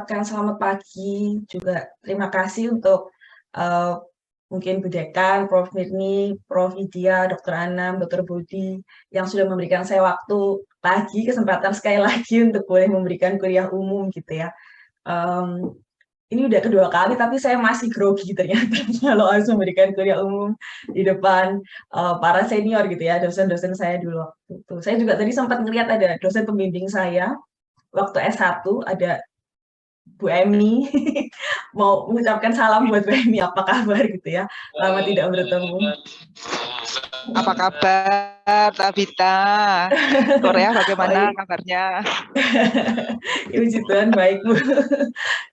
mengucapkan selamat pagi, juga terima kasih untuk eee, mungkin Bu Dekan, Prof. Mirni, Prof. Vidya, Dr. Anam, Dr. Budi, yang sudah memberikan saya waktu lagi, kesempatan sekali lagi untuk boleh memberikan kuliah umum gitu ya. Mmm, ini udah kedua kali tapi saya masih grogi ternyata kalau harus memberikan kuliah umum di depan, para senior gitu ya, dosen-dosen saya dulu waktu itu. Saya juga tadi sempat ngelihat ada dosen pembimbing saya waktu S1 ada Bu Emi, mau mengucapkan salam buat Bu Emi, apa kabar gitu ya, lama tidak bertemu. Apa kabar, Tabita? Korea bagaimana Baik, kabarnya? ya puji Tuhan baik Bu.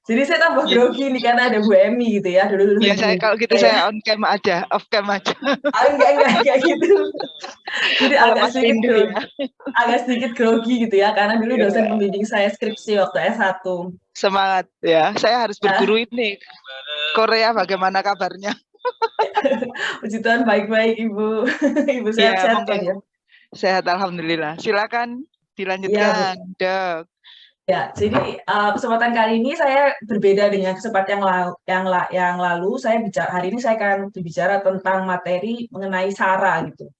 Jadi saya tambah Ya, grogi nih karena ada Bu Emi gitu ya, dulu dosen saya pembimbing kalau gitu saya. saya on cam aja, off cam aja. Enggak gitu. Jadi Melepas rindu ya. agak sedikit grogi gitu ya, karena dulu dosen Ya, pembimbing saya skripsi waktu S1. semangat ya. Saya harus Nah, berguru ini. Korea bagaimana kabarnya? puji Tuhan baik-baik Ibu. Ibu Ya, sehat-sehat monggo. kan ya? Sehat alhamdulillah. Silakan Iya Bu. dilanjutkan, Dok. Ya, jadi kesempatan kali ini saya berbeda dengan kesempatan yang lalu. Hari ini saya akan berbicara tentang materi mengenai SARA gitu.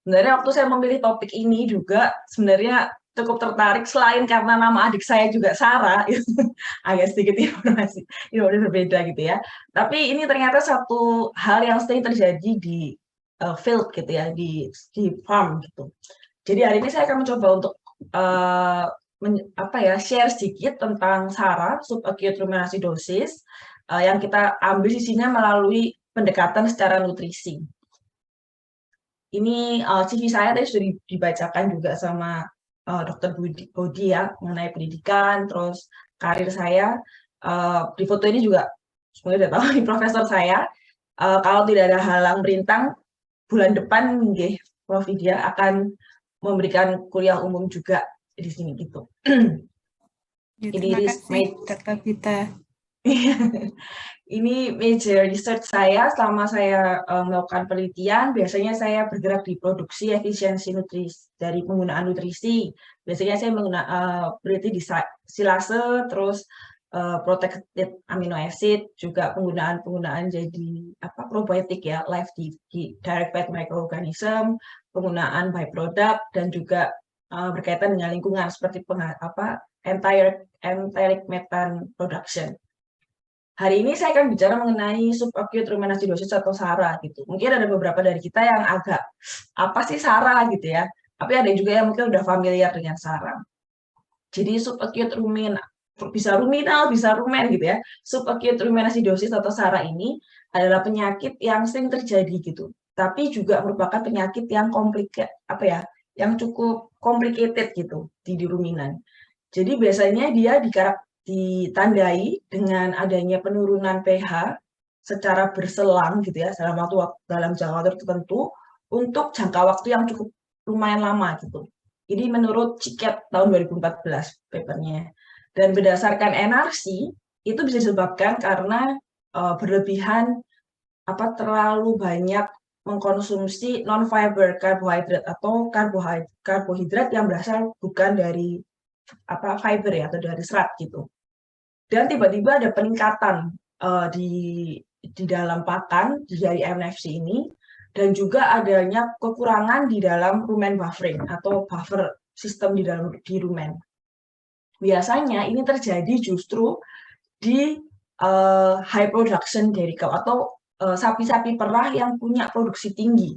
Sebenarnya waktu saya memilih topik ini juga sebenarnya cukup tertarik selain karena nama adik saya juga Sarah, gitu. Agak sedikit informasi berbeda gitu ya. Tapi ini ternyata satu hal yang sering terjadi di field gitu ya, di farm gitu. Jadi hari ini saya akan mencoba untuk uh, share sedikit tentang SARA, subacute ruminant acidosis, yang kita ambil sisinya melalui pendekatan secara nutrisi. Ini CV saya tadi sudah dibacakan juga sama Dr. Budi ya mengenai pendidikan, terus karir saya. Di foto ini juga semuanya udah tahu ini profesor saya. Kalau tidak ada halang merintang, bulan depan nggih Prof. Vidya akan memberikan kuliah umum juga di sini gitu. Ya, Ini terima kasih, Dr. Vita. Ini major research saya selama saya melakukan penelitian. Biasanya saya bergerak di produksi efisiensi nutrisi dari penggunaan nutrisi. Biasanya saya peneliti di silase, terus protected amino acid, juga penggunaan jadi probiotik ya, live di direct fat microorganism, penggunaan byproduct dan juga berkaitan dengan lingkungan seperti enteric methane production. Hari ini saya akan bicara mengenai subacute ruminant acidosis atau SARA gitu. Mungkin ada beberapa dari kita yang agak apa sih SARA gitu ya. Tapi ada juga yang mungkin udah familiar dengan SARA. Jadi subacute bisa ruminal, bisa rumen gitu ya. Subacute ruminant acidosis atau SARA ini adalah penyakit yang sering terjadi gitu. Tapi juga merupakan penyakit yang yang cukup complicated gitu di ruminan. Jadi biasanya dia ditandai dengan adanya penurunan pH secara berselang gitu ya dalam jangka waktu tertentu untuk jangka waktu yang cukup lumayan lama gitu. Ini menurut CICAT tahun 2014 papernya. Dan berdasarkan NRC itu bisa disebabkan karena berlebihan terlalu banyak mengkonsumsi non-fiber karbohidrat atau karbohidrat yang berasal bukan dari fiber ya atau dari serat gitu. Dan tiba-tiba ada peningkatan di dalam pakan dari MNFC ini dan juga adanya kekurangan di dalam rumen buffering atau buffer sistem di rumen. Biasanya ini terjadi justru di high production dairy cow atau sapi-sapi perah yang punya produksi tinggi.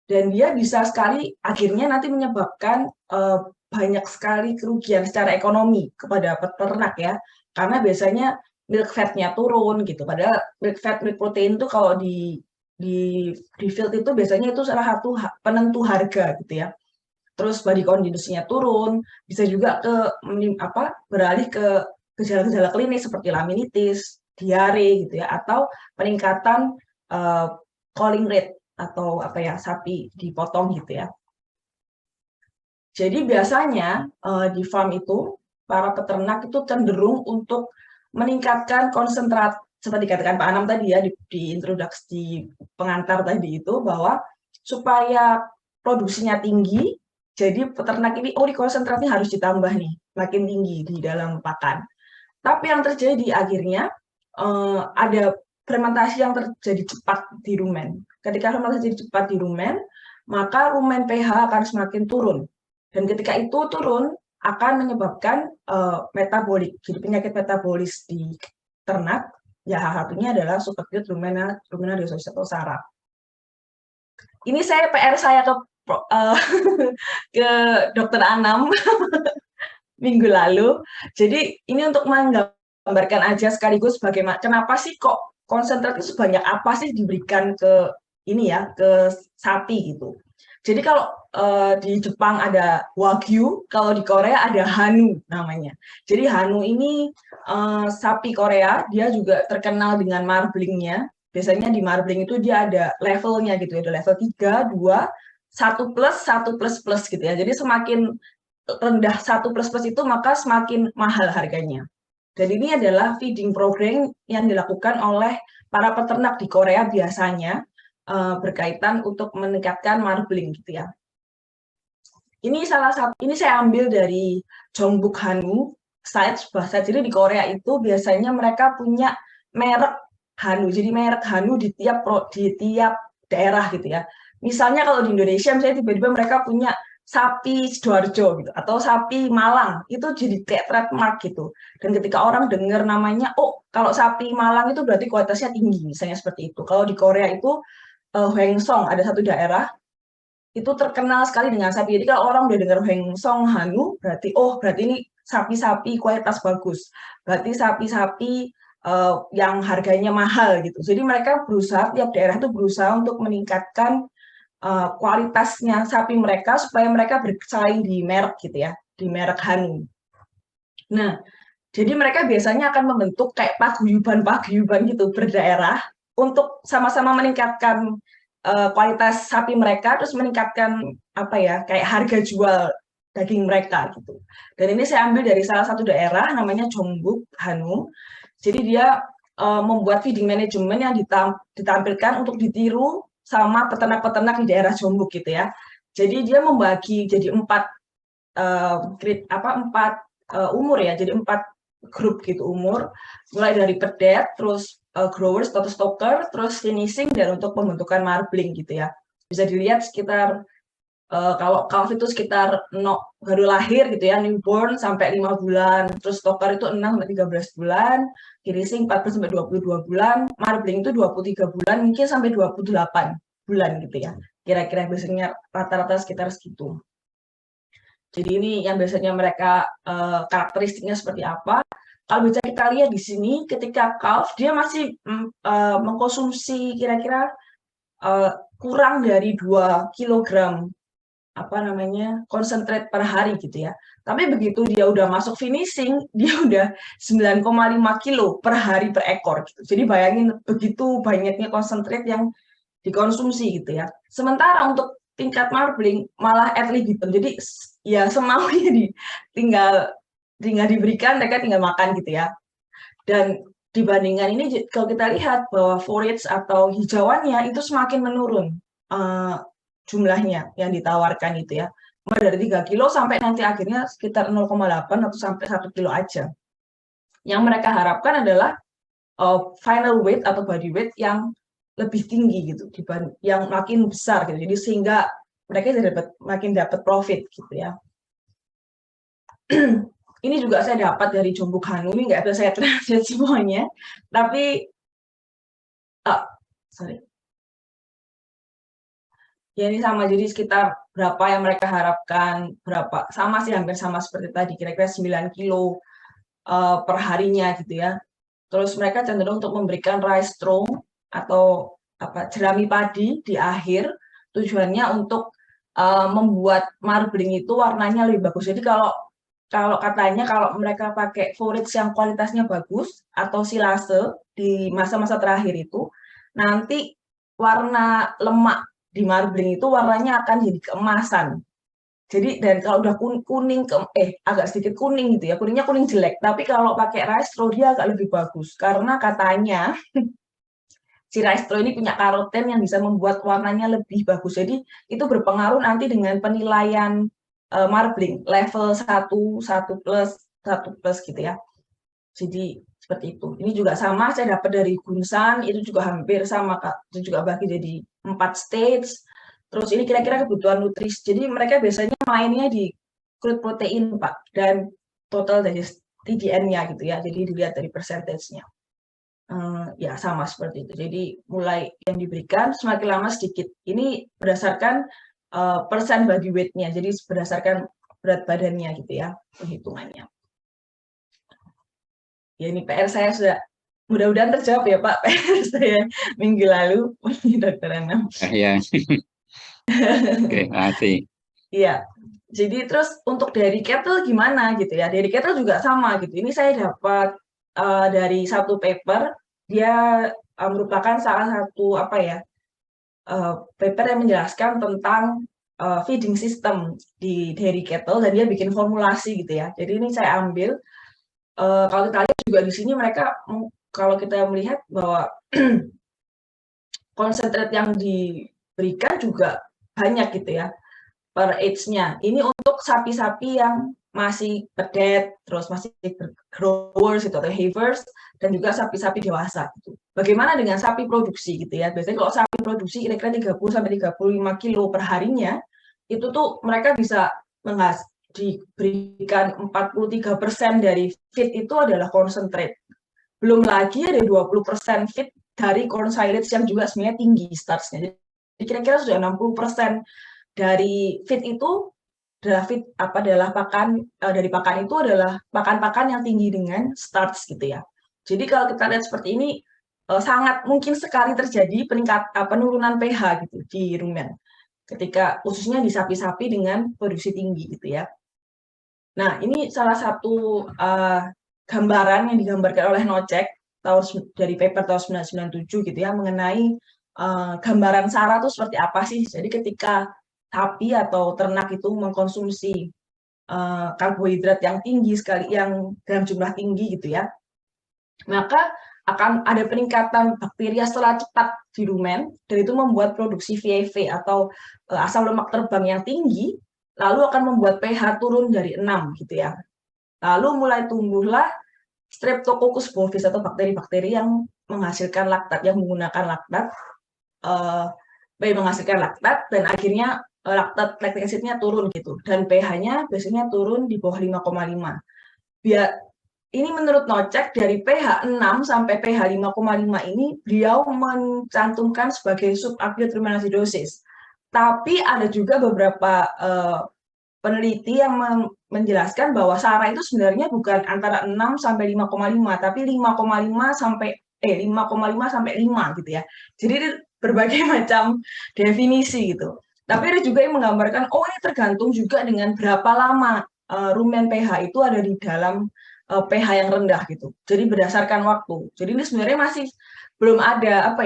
Dan dia bisa sekali akhirnya nanti menyebabkan banyak sekali kerugian secara ekonomi kepada peternak ya. Karena biasanya milk fat-nya turun gitu. Padahal milk fat, milk protein itu kalau di field itu biasanya itu salah satu penentu harga gitu ya. Terus body condition-nya turun, bisa juga beralih ke gejala-gejala klinis seperti laminitis, diare gitu ya, atau peningkatan calling rate atau sapi dipotong gitu ya. Jadi biasanya di farm itu para peternak itu cenderung untuk meningkatkan konsentrat seperti dikatakan Pak Anam tadi ya di introduksi pengantar tadi itu bahwa supaya produksinya tinggi, jadi peternak ini di konsentratnya harus ditambah nih, makin tinggi di dalam pakan. Tapi yang terjadi akhirnya ada fermentasi yang terjadi cepat di rumen. Ketika fermentasi terjadi cepat di rumen, maka rumen pH akan semakin turun. Dan ketika itu turun, akan menyebabkan metabolik, jadi penyakit metabolis di ternak. Ya, salah satunya adalah superacute ruminal dysosisat atau SARA. Ini PR saya ke Dokter Anam minggu lalu. Jadi ini untuk menggambarkan aja sekaligus bagaimana, kenapa sih kok konsentrat itu sebanyak apa sih diberikan ke ini ya, ke sapi gitu. Jadi kalau di Jepang ada Wagyu, kalau di Korea ada Hanu namanya. Jadi Hanu ini sapi Korea, dia juga terkenal dengan marblingnya. Biasanya di marbling itu dia ada levelnya gitu ya, ada level 3, 2, 1 plus, 1 plus plus gitu ya. Jadi semakin rendah 1 plus plus itu maka semakin mahal harganya. Dan ini adalah feeding program yang dilakukan oleh para peternak di Korea biasanya berkaitan untuk meningkatkan marbling gitu ya. Ini salah satu, ini saya ambil dari Jongbuk Hanu, bahasa. Jadi di Korea itu biasanya mereka punya merek Hanu. Jadi merek Hanu di tiap daerah gitu ya. Misalnya kalau di Indonesia misalnya tiba-tiba mereka punya sapi Sidoarjo gitu atau sapi Malang, itu jadi kayak trademark gitu. Dan ketika orang dengar namanya, oh kalau sapi Malang itu berarti kualitasnya tinggi, misalnya seperti itu. Kalau di Korea itu Hwaengsong, ada satu daerah itu terkenal sekali dengan sapi. Jadi kalau orang udah dengar Hwaengsong Hanu, berarti ini sapi-sapi kualitas bagus. Berarti sapi-sapi yang harganya mahal gitu. Jadi mereka berusaha, tiap daerah itu berusaha untuk meningkatkan kualitasnya sapi mereka supaya mereka bersaing di merek gitu ya, di merek Hanu. Nah, jadi mereka biasanya akan membentuk kayak paguyuban gitu berdaerah untuk sama-sama meningkatkan kualitas sapi mereka, terus meningkatkan kayak harga jual daging mereka gitu. Dan ini saya ambil dari salah satu daerah namanya Jongbuk Hanu. Jadi dia membuat feeding management yang ditampilkan untuk ditiru sama peternak-peternak di daerah Jongbuk gitu ya. Jadi dia membagi jadi 4 umur ya, jadi 4 grup gitu umur, mulai dari pedet, terus growers atau stoker, terus finishing, dan untuk pembentukan marbling gitu ya. Bisa dilihat sekitar kalau calf itu sekitar baru lahir gitu ya, newborn sampai 5 bulan, terus stoker itu 6 sampai 13 bulan, finishing 14 sampai 22 bulan, marbling itu 23 bulan, mungkin sampai 28 bulan gitu ya. Kira-kira biasanya rata-rata sekitar segitu. Jadi ini yang biasanya mereka karakteristiknya seperti apa. Kalau bisa kita lihat di sini, ketika calf dia masih mengkonsumsi kira-kira kurang dari 2 kilogram konsentrat per hari gitu ya. Tapi begitu dia udah masuk finishing, dia udah 9,5 kilo per hari per ekor gitu. Jadi bayangin begitu banyaknya konsentrat yang dikonsumsi gitu ya. Sementara untuk tingkat marbling malah at libitum. Jadi ya semaunya tinggal diberikan, mereka tinggal makan gitu ya. Dan dibandingkan ini kalau kita lihat bahwa forage atau hijauannya itu semakin menurun jumlahnya yang ditawarkan gitu ya. Mulai dari 3 kilo sampai nanti akhirnya sekitar 0,8 atau sampai 1 kilo aja. Yang mereka harapkan adalah final weight atau body weight yang lebih tinggi gitu, yang makin besar gitu. Jadi sehingga mereka makin dapat profit gitu ya. Ini juga saya dapat dari Jongbuk Hanu, ini nggak bisa saya translate semuanya, tapi ya ini sama, jadi sekitar berapa yang mereka harapkan, berapa, sama sih, hampir sama seperti tadi, kira-kira 9 kilo per harinya gitu ya. Terus mereka cenderung untuk memberikan rice straw atau jerami padi di akhir, tujuannya untuk membuat marbling itu warnanya lebih bagus. Jadi kalau katanya kalau mereka pakai forage yang kualitasnya bagus atau silase di masa-masa terakhir itu, nanti warna lemak di marbling itu warnanya akan jadi keemasan. Jadi dan kalau udah kuning agak sedikit kuning gitu ya, kuningnya kuning jelek. Tapi kalau pakai rice straw dia agak lebih bagus karena katanya si rice straw ini punya karoten yang bisa membuat warnanya lebih bagus. Jadi itu berpengaruh nanti dengan penilaian marbling level 1 plus gitu ya. Jadi seperti itu. Ini juga sama, saya dapat dari Gunsan, itu juga hampir sama, Kak. Itu juga bagi jadi 4 stage. Terus ini kira-kira kebutuhan nutrisi. Jadi mereka biasanya mainnya di crude protein, Pak, dan total dari TDN-nya gitu ya. Jadi dilihat dari persentasenya. Ya sama seperti itu. Jadi mulai yang diberikan semakin lama sedikit. Ini berdasarkan persen body weight-nya. Jadi berdasarkan berat badannya gitu ya, penghitungannya. Ya ini PR saya sudah mudah-mudahan terjawab ya Pak, PR saya minggu lalu, Dokter Anam. Ya. Oke, makasih. Iya. Jadi terus untuk dari kettle gimana gitu ya? Dari kettle juga sama gitu. Ini saya dapat dari satu paper, dia merupakan salah satu apa ya? Paper yang menjelaskan tentang feeding system di dairy cattle dan dia bikin formulasi gitu ya. Jadi ini saya ambil. Kalau kita lihat juga di sini mereka kalau kita melihat bahwa konsentrat yang diberikan juga banyak gitu ya per age-nya. Ini untuk sapi-sapi yang masih pedet, terus masih growers gitu atau havers, dan juga sapi-sapi dewasa gitu. Bagaimana dengan sapi produksi gitu ya? Biasanya kalau sapi produksi kira-kira 30 sampai 35 kilo per harinya, itu tuh mereka bisa diberikan 43% dari feed itu adalah concentrate. Belum lagi ada 20% feed dari corn silage yang juga sebenarnya tinggi starch-nya. Jadi kira-kira sudah 60% dari feed itu adalah pakan dari pakan itu adalah pakan-pakan yang tinggi dengan starch gitu ya. Jadi kalau kita lihat seperti ini sangat mungkin sekali terjadi penurunan pH gitu di rumen ketika khususnya di sapi-sapi dengan produksi tinggi gitu ya. Nah, ini salah satu gambaran yang digambarkan oleh Nocek dari paper tahun 1997 gitu ya mengenai gambaran SARA itu seperti apa sih. Jadi ketika sapi atau ternak itu mengkonsumsi karbohidrat yang tinggi sekali, yang dalam jumlah tinggi gitu ya, maka akan ada peningkatan bakteria secara cepat di rumen dan itu membuat produksi VAV atau asam lemak terbang yang tinggi, lalu akan membuat pH turun dari 6 gitu ya. Lalu mulai tumbuhlah Streptococcus bovis atau bakteri-bakteri yang menghasilkan laktat, yang menggunakan laktat, menghasilkan laktat dan akhirnya lactic acid-nya turun gitu. Dan pH-nya biasanya turun di bawah 5,5. Ini menurut Nocek dari pH 6 sampai pH 5,5 ini beliau mencantumkan sebagai subacute rumen acidosis. Tapi ada juga beberapa peneliti yang menjelaskan bahwa SARA itu sebenarnya bukan antara 6 sampai 5,5 tapi 5,5 sampai 5 gitu ya. Jadi berbagai macam definisi gitu. Tapi ada juga yang menggambarkan ini tergantung juga dengan berapa lama rumen pH itu ada di dalam pH yang rendah gitu. Jadi berdasarkan waktu. Jadi ini sebenarnya masih belum ada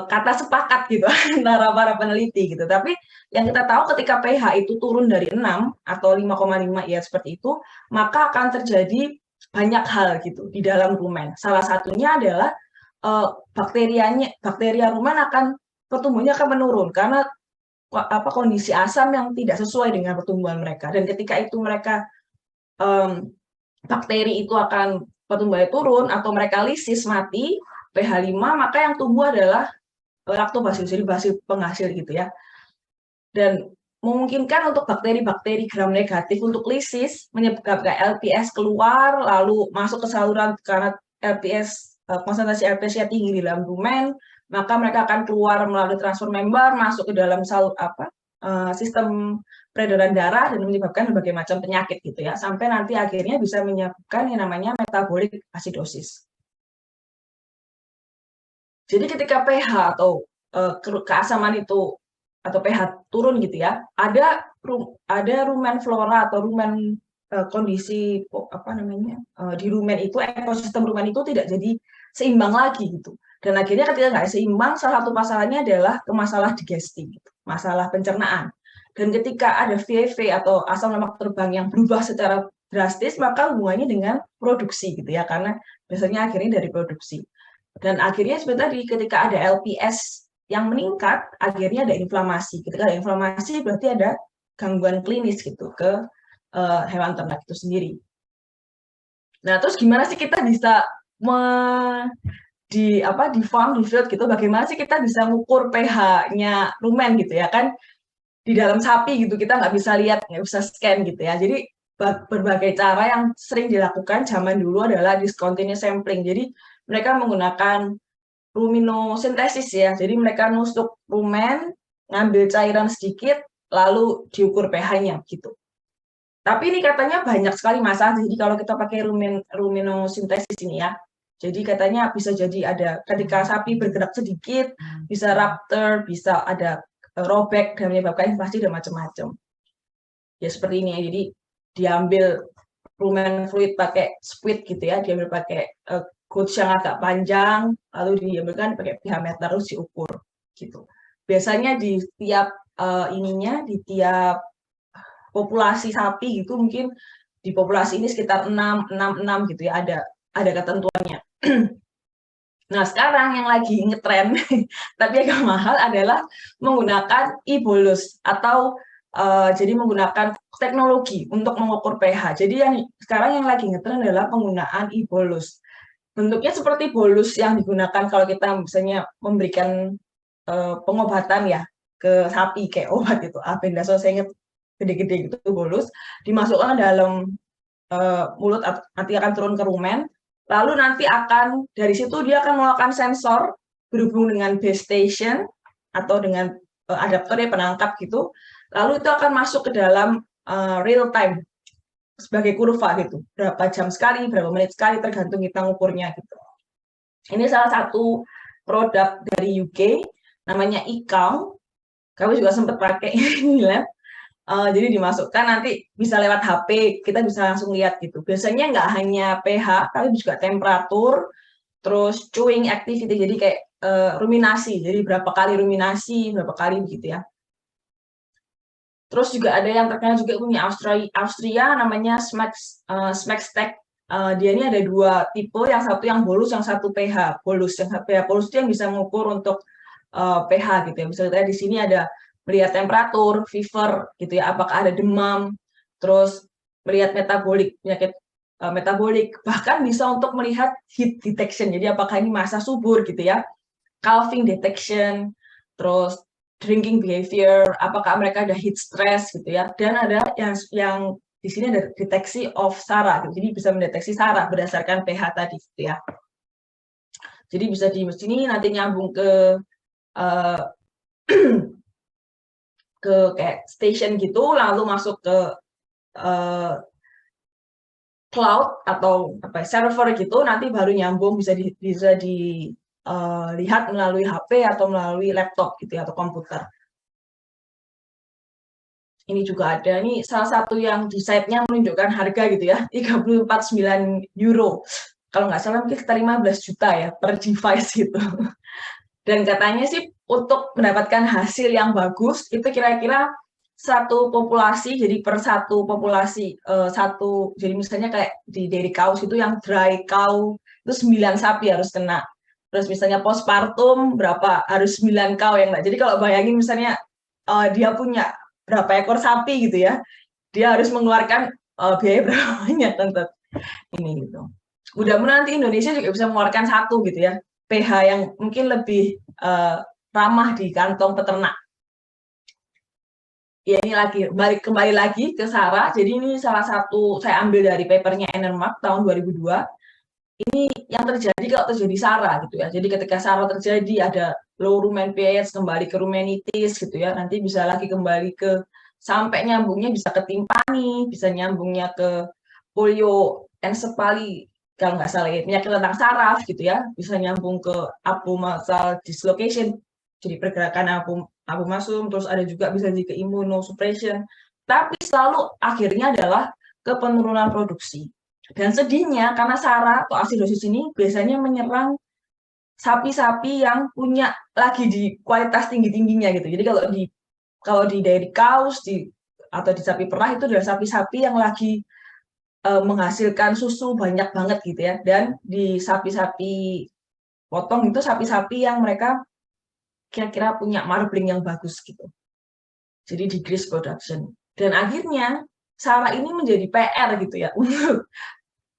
kata sepakat gitu antara para peneliti gitu. Tapi yang kita tahu ketika pH itu turun dari 6 atau 5,5 ya seperti itu, maka akan terjadi banyak hal gitu di dalam rumen. Salah satunya adalah bakteria rumen pertumbuhannya akan menurun karena kondisi asam yang tidak sesuai dengan pertumbuhan mereka. Dan ketika itu mereka bakteri itu akan pertumbuhannya turun atau mereka lisis mati pH 5, maka yang tumbuh adalah lactobacillus, jadi bacil penghasil gitu ya. Dan memungkinkan untuk bakteri-bakteri gram negatif untuk lisis menyebabkan LPS keluar lalu masuk ke saluran karena konsentrasi LPS-nya tinggi di dalam rumen, maka mereka akan keluar melalui transfer member masuk ke dalam sistem peredaran darah dan menyebabkan berbagai macam penyakit gitu ya, sampai nanti akhirnya bisa menyebabkan yang namanya metabolic acidosis. Jadi ketika pH atau keasaman itu atau pH turun gitu ya, ada rumen flora atau rumen kondisi di rumen itu, ekosistem rumen itu tidak jadi seimbang lagi gitu. Dan akhirnya ketika nggak seimbang, salah satu masalahnya adalah masalah digesti, gitu, masalah pencernaan. Dan ketika ada VAV atau asam lemak terbang yang berubah secara drastis, maka hubungannya dengan produksi gitu ya, karena biasanya akhirnya dari produksi. Dan akhirnya seperti tadi ketika ada LPS yang meningkat, akhirnya ada inflamasi. Ketika ada inflamasi berarti ada gangguan klinis gitu ke hewan ternak itu sendiri. Nah, terus gimana sih kita bisa di farm, di field gitu, bagaimana sih kita bisa ngukur pH-nya rumen gitu ya kan? Di dalam sapi gitu, kita nggak bisa lihat, nggak bisa scan gitu ya. Jadi berbagai cara yang sering dilakukan zaman dulu adalah discontinuous sampling. Jadi mereka menggunakan luminosintesis ya. Jadi mereka nusuk rumen, ngambil cairan sedikit, lalu diukur pH-nya gitu. Tapi ini katanya banyak sekali masalah. Jadi kalau kita pakai luminosintesis ini ya, jadi katanya bisa jadi ada ketika sapi bergerak sedikit, bisa rupture, bisa ada robek dan menyebabkan inflasi dan macam-macam. Ya seperti ini ya. Jadi diambil rumen fluid pakai squid gitu ya, diambil pakai gauge yang agak panjang, lalu diambilkan pakai pH meter terus diukur gitu. Biasanya di tiap di tiap populasi sapi gitu mungkin di populasi ini sekitar 6 gitu ya, ada ketentuannya. Nah, sekarang yang lagi ngetren tapi agak mahal adalah menggunakan e-bolus atau jadi menggunakan teknologi untuk mengukur pH. Jadi yang sekarang yang lagi ngetren adalah penggunaan e-bolus. Bentuknya seperti bolus yang digunakan kalau kita misalnya memberikan pengobatan ya ke sapi kayak obat itu, albendazole saya ingat gede-gede gitu bolus, dimasukkan dalam mulut, nanti akan turun ke rumen, lalu nanti akan dari situ dia akan melakukan sensor berhubung dengan base station atau dengan adaptor ya penangkap gitu, lalu itu akan masuk ke dalam real time sebagai kurva gitu, berapa jam sekali, berapa menit sekali tergantung kita ngukurnya gitu. Ini salah satu produk dari UK namanya eCount. Kami juga sempat pakai ini lab. Jadi dimasukkan nanti bisa lewat HP, kita bisa langsung lihat gitu. Biasanya nggak hanya pH, tapi juga temperatur, terus chewing activity, jadi kayak ruminasi, jadi berapa kali ruminasi, berapa kali begitu ya. Terus juga ada yang terkenal juga punya Austria namanya Smackstack. Dia ini ada 2 tipe, yang satu yang bolus, yang satu pH bolus. Yang pH bolus itu yang bisa mengukur untuk pH gitu ya. Bisa lihat di sini ada melihat temperatur, fever gitu ya, apakah ada demam, terus melihat penyakit metabolik, bahkan bisa untuk melihat heat detection. Jadi apakah ini massa subur gitu ya, calving detection, terus drinking behavior, apakah mereka ada heat stress gitu ya, dan ada yang di sini ada deteksi of SARA, jadi bisa mendeteksi SARA berdasarkan pH tadi gitu ya. Jadi bisa di sini nanti nyambung ke ke kayak station gitu, lalu masuk ke cloud atau server gitu, nanti baru nyambung bisa dilihat melalui HP atau melalui laptop gitu ya, atau komputer. Ini juga ada, ini salah satu yang di site-nya menunjukkan harga gitu ya, 34,9 euro. Kalau nggak salah mungkin sekitar 15 juta ya per device gitu. Dan katanya sih untuk mendapatkan hasil yang bagus, itu kira-kira satu populasi, jadi per satu populasi, jadi misalnya kayak di dairy cows itu yang dry cow, itu 9 sapi harus kena. Terus misalnya postpartum, berapa, harus 9 cow yang enggak. Jadi kalau bayangin misalnya dia punya berapa ekor sapi gitu ya, dia harus mengeluarkan biaya berapa banyak untuk ini gitu. Mudah-mudahan nanti Indonesia juga bisa mengeluarkan satu gitu ya, pH yang mungkin lebih ramah di kantong peternak. Ya ini kembali lagi ke SARA. Jadi ini salah satu saya ambil dari papernya Enermark tahun 2002. Ini yang terjadi kalau terjadi SARA gitu ya. Jadi ketika SARA terjadi ada low rumen pH kembali ke rumenitis gitu ya. Nanti bisa lagi kembali ke sampai nyambungnya bisa ke timpani, bisa nyambungnya ke polioencephaly kalau nggak salah ya, penyakit tentang saraf gitu ya. Bisa nyambung ke apomuscle dislocation, jadi pergerakan apomuscle, terus ada juga bisa jadi ke immunosuppression. Tapi selalu akhirnya adalah ke penurunan produksi. Dan sedihnya karena SARA atau asidosis ini biasanya menyerang sapi-sapi yang punya lagi di kualitas tinggi-tingginya gitu. Jadi kalau di dairy cows atau di sapi perah itu adalah sapi-sapi yang lagi menghasilkan susu banyak banget gitu ya. Dan di sapi-sapi potong itu sapi-sapi yang mereka kira-kira punya marbling yang bagus gitu. Jadi decrease production. Dan akhirnya SARA ini menjadi PR gitu ya untuk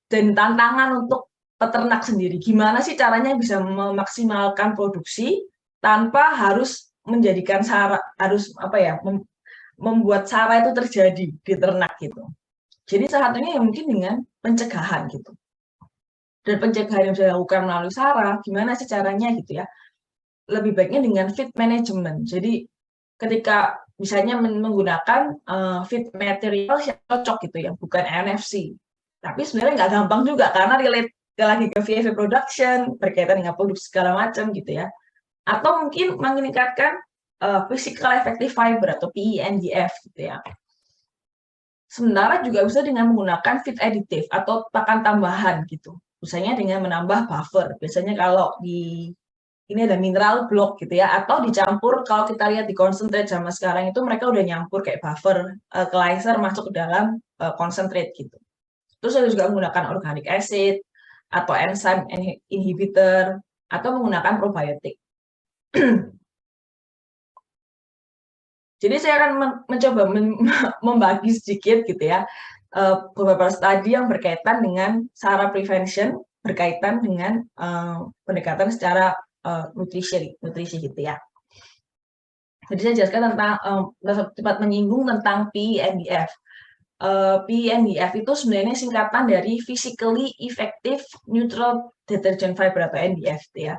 dan tantangan untuk peternak sendiri. Gimana sih caranya bisa memaksimalkan produksi tanpa harus menjadikan harus membuat SARA itu terjadi di ternak gitu. Jadi salah satunya ya mungkin dengan pencegahan gitu. Dan pencegahan yang bisa dilakukan melalui SARA, gimana sih caranya gitu ya? Lebih baiknya dengan feed management. Jadi ketika misalnya menggunakan feed material yang cocok gitu ya, bukan NFC. Tapi sebenarnya nggak gampang juga karena relate lagi ke VAV production, berkaitan dengan produksi segala macam gitu ya. Atau mungkin meningkatkan physical effective fiber atau PENDF gitu ya. Sementara juga bisa dengan menggunakan feed additive atau pakan tambahan gitu. Misalnya dengan menambah buffer. Biasanya kalau ini ada mineral block gitu ya, atau dicampur kalau kita lihat di concentrate zaman sekarang itu mereka udah nyampur kayak buffer, alkalizer masuk ke dalam concentrate gitu. Terus ada juga menggunakan organic acid atau enzyme inhibitor atau menggunakan probiotik. Jadi saya akan mencoba membagi sedikit gitu ya beberapa studi yang berkaitan dengan SARA prevention berkaitan dengan pendekatan secara nutrisi gitu ya. Jadi saya jelaskan tentang sempat menyinggung tentang PENDF. PENDF itu sebenarnya singkatan dari Physically Effective Neutral Detergent Fiber atau NDF ya.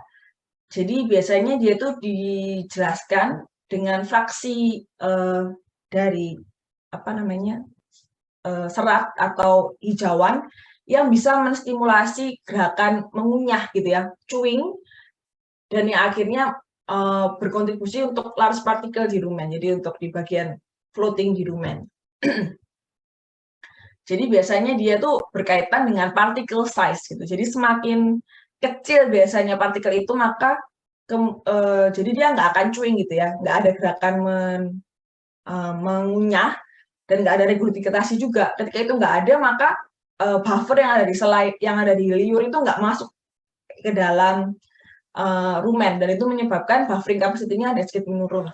Jadi biasanya dia tuh dijelaskan dengan fraksi dari serat atau hijauan yang bisa menstimulasi gerakan mengunyah gitu ya, chewing, dan yang akhirnya berkontribusi untuk large particle di rumen, jadi untuk di bagian floating di rumen. Jadi biasanya dia tuh berkaitan dengan particle size gitu. Jadi semakin kecil biasanya partikel itu maka jadi dia nggak akan chewing gitu ya, nggak ada gerakan mengunyah dan nggak ada regurgitasi juga. Ketika itu nggak ada maka buffer yang ada di yang ada di liur itu nggak masuk ke dalam rumen dan itu menyebabkan buffering capacity-nya ada sedikit menurun.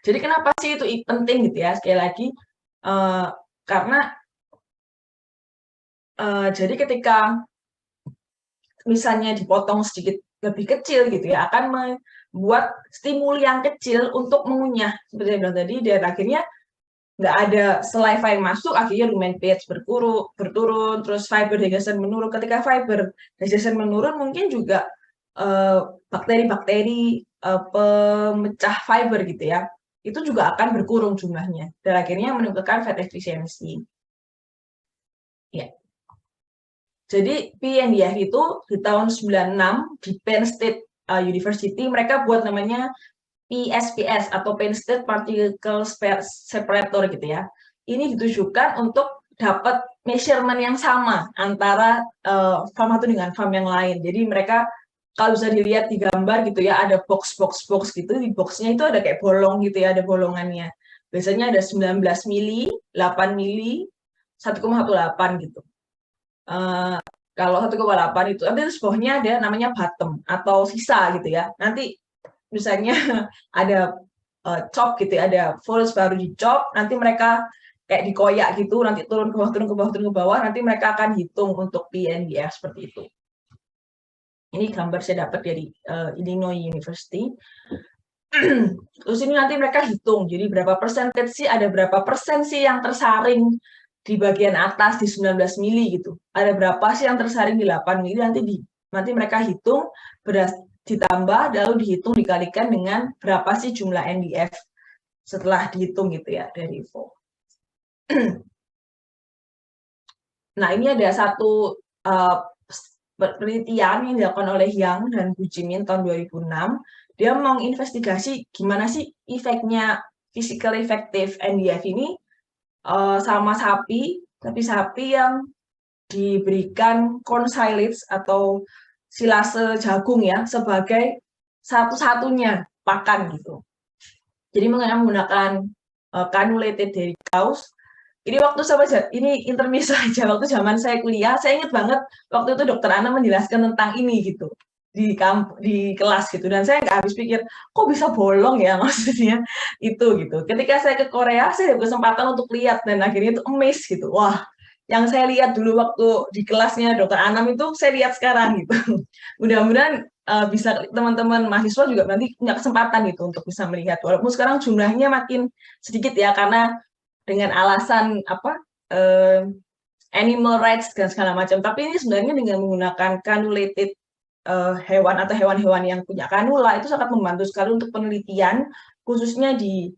Jadi kenapa sih itu penting gitu ya? Sekali lagi karena jadi ketika misalnya dipotong sedikit lebih kecil gitu ya akan membuat stimuli yang kecil untuk mengunyah seperti yang bilang tadi dan akhirnya nggak ada saliva yang masuk akhirnya rumen pH berturun terus fiber digestion menurun. Ketika fiber digestion menurun mungkin juga bakteri-bakteri pemecah fiber gitu ya itu juga akan berkurang jumlahnya dan akhirnya menimbulkan fat efficiency. Ya. Jadi PENDF itu di tahun 96 di Penn State University mereka buat namanya PSPS atau Penn State Particle Separator gitu ya. Ini ditujukan untuk dapat measurement yang sama antara farm satu dengan farm yang lain. Jadi mereka kalau bisa dilihat di gambar gitu ya ada box gitu, di boxnya itu ada kayak bolong gitu ya, ada bolongannya. Biasanya ada 19 mili, 8 mili, 1,18 gitu. Kalau 1,8 itu nanti di bawahnya ada namanya bottom atau sisa gitu ya. Nanti misalnya ada chop gitu ya, ada folds baru di chop, nanti mereka kayak dikoyak gitu, nanti turun ke bawah, nanti mereka akan hitung untuk PENDF seperti itu. Ini gambar saya dapat dari Illinois University. Terus ini nanti mereka hitung, jadi berapa persentage sih, ada berapa persen sih yang tersaring di bagian atas di 19 mili gitu. Ada berapa sih yang tersaring di 8 mili, nanti mereka hitung, ditambah, lalu dihitung dikalikan dengan berapa sih jumlah NDF setelah dihitung gitu ya, dari info. Nah, ini ada satu penelitian yang dilakukan oleh Yang dan Bu Jimin tahun 2006. Dia menginvestigasi gimana sih efeknya physical effective NDF ini sama sapi, tapi sapi yang diberikan corn silage atau silase jagung ya sebagai satu-satunya pakan gitu. Jadi menggunakan cannulated dairy cows. Ini waktu ini intermezzo aja, waktu zaman saya kuliah, saya ingat banget waktu itu Dokter Ana menjelaskan tentang ini gitu di kelas gitu dan saya nggak habis pikir kok bisa bolong ya maksudnya itu gitu. Ketika saya ke Korea saya ada kesempatan untuk lihat dan akhirnya itu amazed gitu. Wah, yang saya lihat dulu waktu di kelasnya Dokter Anam itu saya lihat sekarang gitu. Mudah-mudahan bisa teman-teman mahasiswa juga nanti punya kesempatan gitu untuk bisa melihat. Walaupun sekarang jumlahnya makin sedikit ya karena dengan alasan apa animal rights dan segala macam. Tapi ini sebenarnya dengan menggunakan cannulated hewan atau hewan-hewan yang punya kanula itu sangat membantu sekali untuk penelitian khususnya di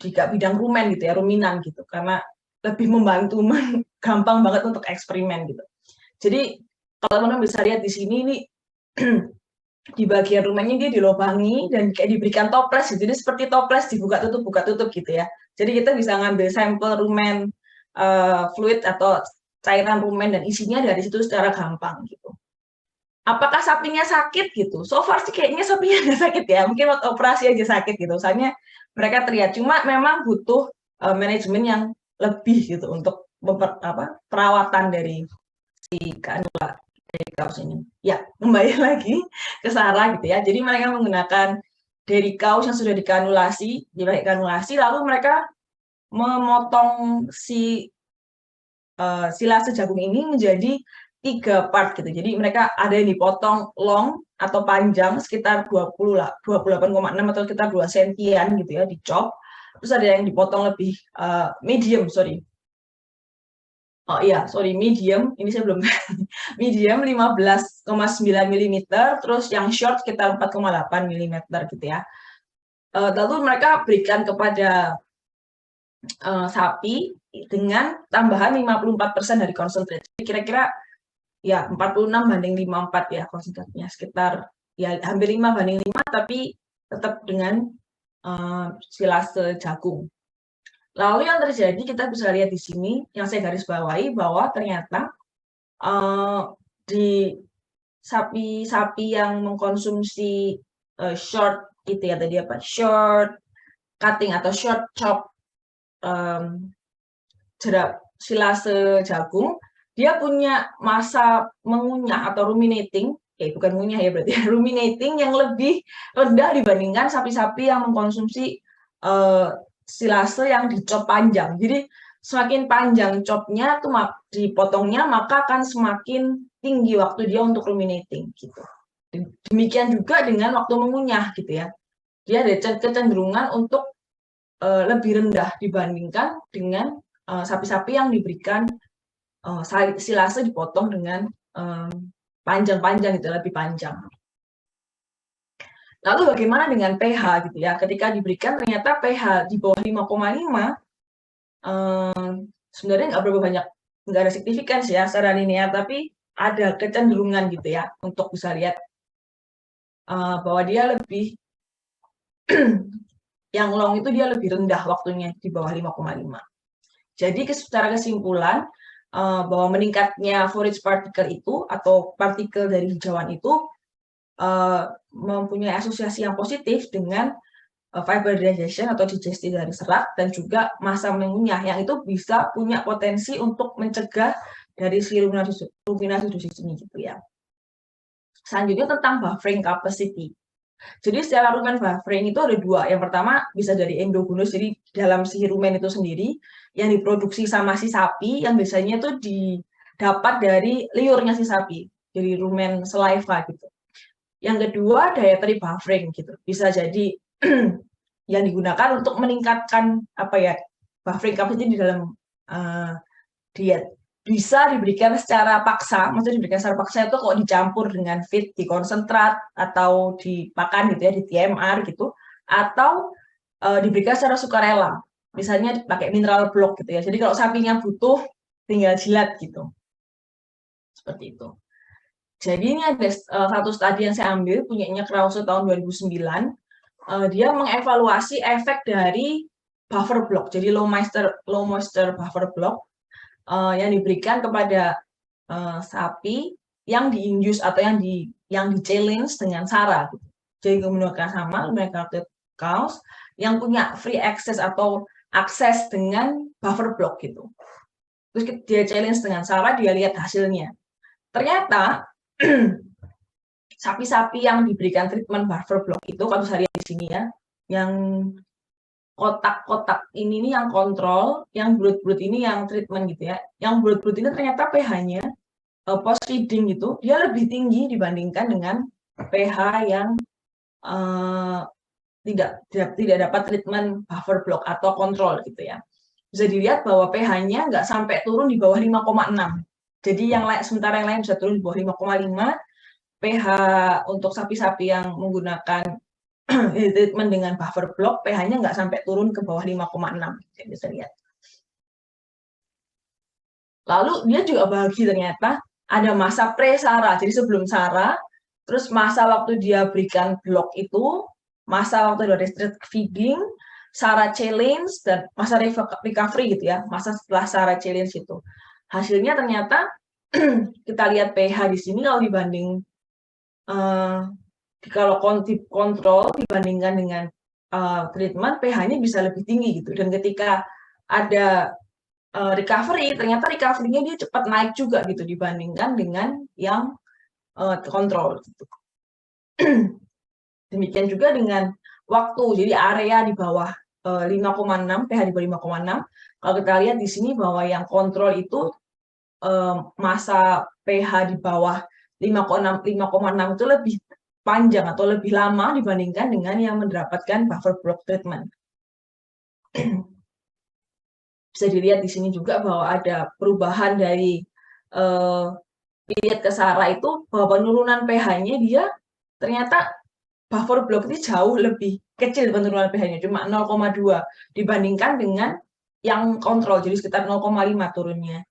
bidang rumen gitu ya, ruminan gitu. Karena lebih membantu, gampang banget untuk eksperimen gitu. Jadi kalau teman-teman bisa lihat di sini ini di bagian rumennya dia dilobangi dan kayak diberikan toples gitu. Jadi seperti toples dibuka tutup gitu ya. Jadi kita bisa ngambil sampel rumen fluid atau cairan rumen dan isinya dari situ secara gampang gitu. Apakah sapinya sakit gitu? So far sih kayaknya sapinya nggak sakit ya. Mungkin waktu operasi aja sakit gitu. Soalnya mereka terlihat. Cuma memang butuh manajemen yang lebih gitu untuk perawatan dari si kanula dari kaos ini. Ya, kembali lagi ke Sarah gitu ya. Jadi mereka menggunakan dari kaos yang sudah dikanulasi, lalu mereka memotong si silase jagung ini menjadi 3 part gitu. Jadi mereka ada yang dipotong long atau panjang sekitar 28,6 atau sekitar 2 sentian gitu ya, dicop. Terus ada yang dipotong lebih medium, medium. Ini saya belum medium 15,9 mm, terus yang short sekitar 4,8 mm gitu ya. Lalu mereka berikan kepada sapi dengan tambahan 54% dari konsentrat. Jadi kira-kira ya 46:54 ya konsentratnya, sekitar ya hampir 5:5 tapi tetap dengan silase jagung. Lalu yang terjadi kita bisa lihat di sini yang saya garis bawahi bahwa ternyata di sapi-sapi yang mengkonsumsi short gitu ya tadi apa short cutting atau short chop silase jagung, dia punya masa mengunyah atau ruminating, bukan mengunyah ya berarti, ruminating yang lebih rendah dibandingkan sapi-sapi yang mengkonsumsi silase yang dicop panjang. Jadi semakin panjang chopnya tuh dipotongnya maka akan semakin tinggi waktu dia untuk ruminating gitu. Demikian juga dengan waktu mengunyah gitu ya. Dia ada kecenderungan untuk lebih rendah dibandingkan dengan sapi-sapi yang diberikan silase dipotong dengan panjang-panjang gitu, lebih panjang. Lalu bagaimana dengan pH gitu ya? Ketika diberikan ternyata pH di bawah 5,5 sebenarnya nggak berapa banyak, nggak ada signifikan ya secara linear, tapi ada kecenderungan gitu ya untuk bisa lihat bahwa dia lebih yang long itu dia lebih rendah waktunya di bawah 5,5. Jadi secara kesimpulan bahwa meningkatnya forage particle itu atau partikel dari hijauan itu mempunyai asosiasi yang positif dengan fiber digestion atau digesti dari serat dan juga masa mengunyah yang itu bisa punya potensi untuk mencegah dari si ruminosidosis ini gitu ya. Selanjutnya tentang buffering capacity. Jadi secara rumen buffering itu ada 2. Yang pertama bisa dari endogenous, jadi dalam si rumen itu sendiri yang diproduksi sama si sapi yang biasanya itu didapat dari liurnya si sapi, jadi rumen saliva gitu. Yang kedua dietary buffering gitu. Bisa jadi yang digunakan untuk meningkatkan buffering capacity di dalam diet. Bisa diberikan secara paksa, maksudnya diberikan secara paksa itu kok dicampur dengan feed, dikonsentrat atau dipakan gitu ya, di TMR gitu, atau diberikan secara sukarela, misalnya pakai mineral block gitu ya. Jadi kalau sapinya butuh, tinggal jilat gitu, seperti itu. Jadi ini ada satu studi yang saya ambil, punyanya Krause tahun 2009. Dia mengevaluasi efek dari buffer block, jadi low moisture buffer block yang diberikan kepada sapi yang diinduce atau yang di-challenge dengan SARA. Gitu. Jadi menggunakan sama lumen-carotid cows yang punya free access atau akses dengan buffer block gitu. Terus dia challenge dengan SARA, dia lihat hasilnya. Ternyata sapi-sapi yang diberikan treatment buffer block itu, kalau saya lihat di sini ya, yang kotak-kotak ini nih yang kontrol, yang bulat-bulat ini yang treatment gitu ya. Yang bulat-bulat ini ternyata pH-nya post feeding gitu, dia lebih tinggi dibandingkan dengan pH yang tidak dapat treatment buffer block atau kontrol gitu ya. Bisa dilihat bahwa pH-nya nggak sampai turun di bawah 5,6. Jadi sementara yang lain bisa turun di bawah 5,5. pH untuk sapi-sapi yang menggunakan treatment dengan buffer block, pH-nya nggak sampai turun ke bawah 5,6. Bisa lihat. Lalu dia juga bagi ternyata ada masa pre-SARA, jadi sebelum SARA, terus masa waktu dia berikan blok itu, masa waktu dia restrict feeding, SARA challenge, dan masa recovery gitu ya, masa setelah SARA challenge itu. Hasilnya ternyata kita lihat pH di sini kalau dibanding kalau kontrol dibandingkan dengan treatment, pH-nya bisa lebih tinggi gitu. Dan ketika ada recovery, ternyata recovery-nya dia cepat naik juga gitu dibandingkan dengan yang kontrol gitu. Demikian juga dengan waktu, jadi area di bawah 5,6, pH di bawah 5,6. Kalau kita lihat di sini bahwa yang kontrol itu masa pH di bawah 5,6 itu lebih panjang atau lebih lama dibandingkan dengan yang mendapatkan buffer block treatment. Bisa dilihat di sini juga bahwa ada perubahan dari period ke SARA itu, bahwa penurunan pH-nya dia ternyata buffer block itu jauh lebih kecil penurunan pH-nya, cuma 0,2 dibandingkan dengan yang kontrol, jadi sekitar 0,5 turunnya.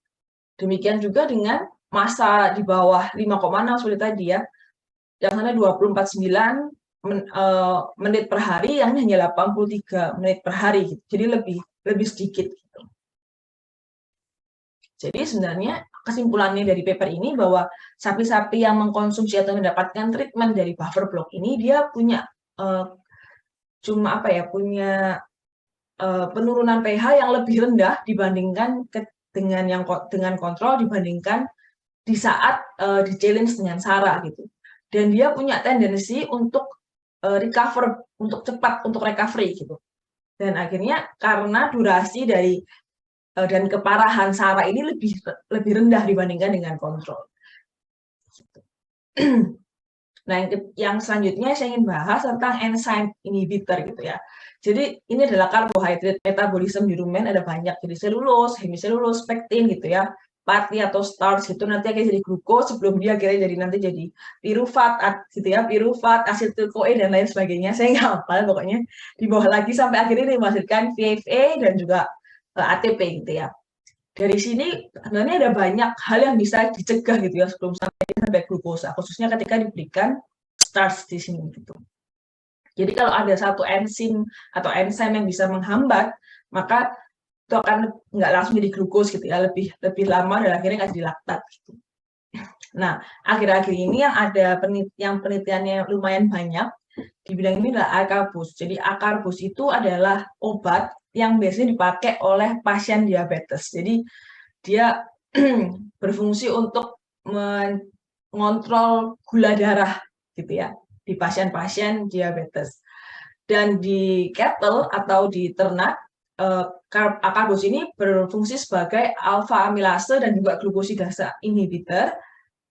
Demikian juga dengan masa di bawah 5,6 seperti tadi ya, yang sana 24,9 menit per hari, yang hanya 83 menit per hari, gitu. Jadi lebih sedikit. Gitu. Jadi sebenarnya kesimpulannya dari paper ini bahwa sapi-sapi yang mengkonsumsi atau mendapatkan treatment dari buffer block ini dia punya punya penurunan pH yang lebih rendah dibandingkan dengan kontrol dibandingkan di saat di challenge dengan SARA gitu. Dan dia punya tendensi untuk recover, untuk cepat untuk recovery gitu. Dan akhirnya karena durasi dari dan keparahan SARA ini lebih rendah dibandingkan dengan kontrol. Nah, yang selanjutnya saya ingin bahas tentang enzyme inhibitor gitu ya. Jadi ini adalah karbohidrat metabolisme di rumen ada banyak, jadi selulose, hemiselulose, pektin gitu ya, pati atau starch itu nanti akan jadi glukos sebelum dia akhirnya jadi pirufat gitu ya, pirufat, asetil-CoA dan lain sebagainya. Saya nggak hafal pokoknya di bawah lagi sampai akhirnya menghasilkan VFA dan juga ATP gitu ya. Dari sini sebenarnya ada banyak hal yang bisa dicegah gitu ya sebelum sampai glukosa, khususnya ketika diberikan starch di sini gitu. Jadi kalau ada satu enzim atau enzim yang bisa menghambat, maka itu akan nggak langsung jadi glukos gitu ya, lebih lama dan akhirnya nggak jadi laktat gitu. Nah, akhir-akhir ini yang penelitiannya lumayan banyak di bidang ini adalah akarbus. Jadi akarbus itu adalah obat yang biasanya dipakai oleh pasien diabetes. Jadi dia berfungsi untuk mengontrol gula darah gitu ya di pasien-pasien diabetes. Dan di cattle atau di ternak, akarbus ini berfungsi sebagai alfa amilase dan juga glukosidase inhibitor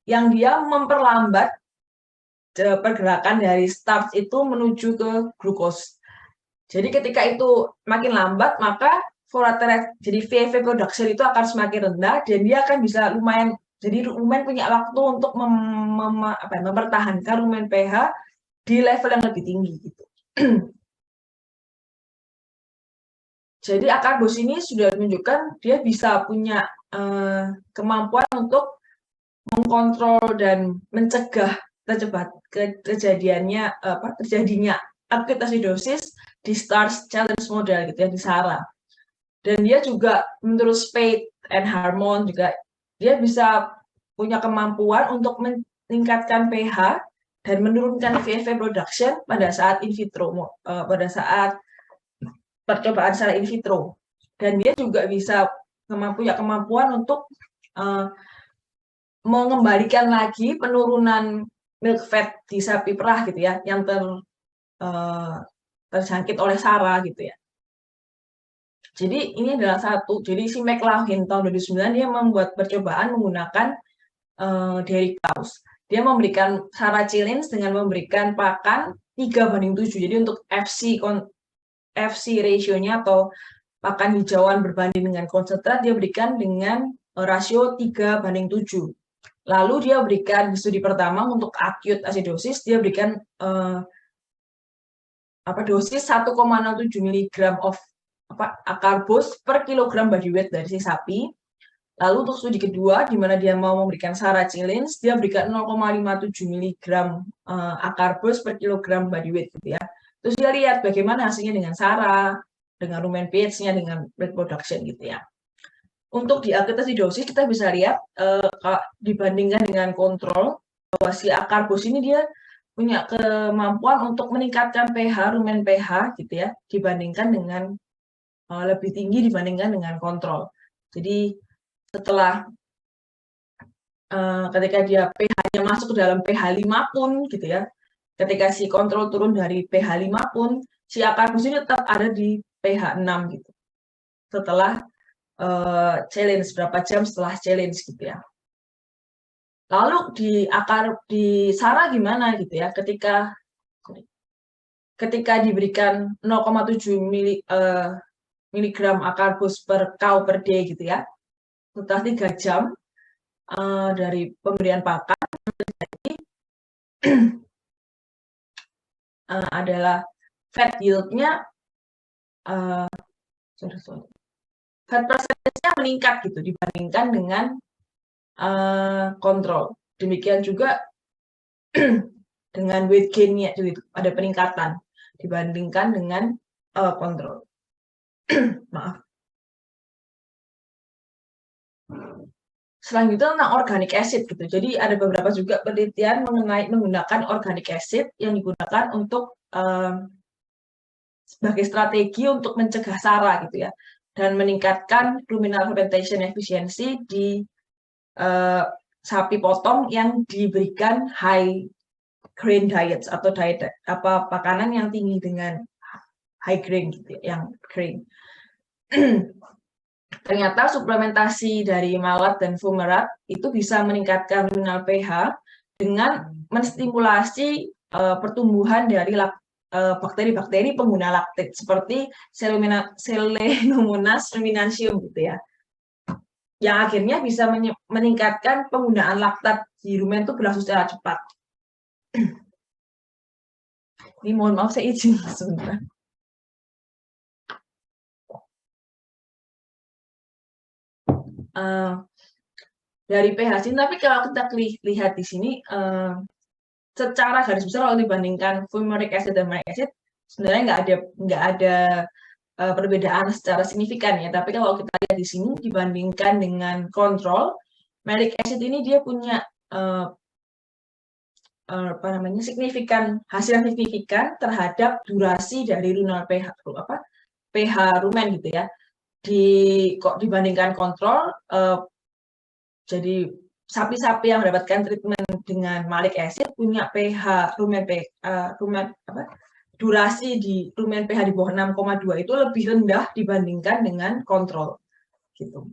yang dia memperlambat pergerakan dari starch itu menuju ke glukos. Jadi ketika itu makin lambat, maka jadi VFA production itu akan semakin rendah dan dia akan bisa lumayan, jadi rumen punya waktu untuk mempertahankan rumen pH di level yang lebih tinggi gitu. Jadi akarbus ini sudah menunjukkan dia bisa punya kemampuan untuk mengkontrol dan mencegah terjadinya acute acidosis di starch challenge model gitu ya, di SARA. Dan dia juga menurut Spade and Harmon juga dia bisa punya kemampuan untuk meningkatkan pH dan menurunkan VFA production pada saat in vitro, pada saat percobaan secara in vitro. Dan dia juga bisa punya kemampuan untuk mengembalikan lagi penurunan milk fat di sapi perah gitu ya, yang terjangkit oleh SARA gitu ya. Jadi ini adalah satu. Jadi si McLaughlin tahun 2009 dia membuat percobaan menggunakan dairy cows. Dia memberikan SARA challenge dengan memberikan pakan 3:7. Jadi untuk FC ratio-nya atau pakan hijauan berbanding dengan konsentrat dia berikan dengan rasio 3:7. Lalu dia berikan di studi pertama untuk acute acidosis dia berikan dosis 1,07 mg of akarbos per kilogram body weight dari si sapi. Lalu untuk studi kedua di mana dia mau memberikan SARA challenge dia berikan 0,57 mg akarbos per kilogram body weight gitu ya. Terus dia lihat bagaimana hasilnya dengan SARA, dengan rumen pH-nya, dengan bread production gitu ya. Untuk di acute acidosis kita bisa lihat dibandingkan dengan kontrol bahwa si akarbos ini dia punya kemampuan untuk meningkatkan pH, rumen pH gitu ya, dibandingkan dengan lebih tinggi dibandingkan dengan kontrol. Jadi setelah ketika dia pH-nya masuk ke dalam pH 5 pun gitu ya, ketika si kontrol turun dari pH 5 pun, si akarbos ini tetap ada di pH 6 gitu. Setelah challenge, berapa jam setelah challenge gitu ya. Lalu di SARA gimana gitu ya, ketika diberikan 0,7 mg akarbos per cow per day gitu ya, setelah 3 jam dari pemberian pakan adalah fat yield-nya fat percentage-nya meningkat gitu dibandingkan dengan kontrol. Demikian juga dengan weight gain-nya itu ada peningkatan dibandingkan dengan kontrol. Maaf. Selanjutnya tentang organic acid gitu. Jadi ada beberapa juga penelitian mengenai menggunakan organic acid yang digunakan untuk sebagai strategi untuk mencegah SARA gitu ya dan meningkatkan ruminal fermentation efficiency di sapi potong yang diberikan high grain diets atau diet makanan yang tinggi dengan high grain gitu ya, yang grain. Ternyata suplementasi dari malat dan fumarat itu bisa meningkatkan ruminal pH dengan menstimulasi pertumbuhan dari bakteri-bakteri pengguna laktat seperti Celenomonas ruminantium gitu ya. Yang akhirnya bisa meningkatkan penggunaan laktat di rumen itu berlangsung secara cepat. Ini mohon maaf saya izin sebentar. Dari pH sini, tapi kalau kita lihat di sini secara garis besar kalau dibandingkan fumaric acid dan malic acid sebenarnya nggak ada perbedaan secara signifikan ya. Tapi kalau kita lihat di sini dibandingkan dengan kontrol, malic acid ini dia punya hasil yang signifikan terhadap durasi dari ruminal pH rumen gitu ya. Dibandingkan kontrol, jadi sapi-sapi yang mendapatkan treatment dengan malic acid punya pH durasi di rumen pH di bawah 6,2 itu lebih rendah dibandingkan dengan kontrol gitu.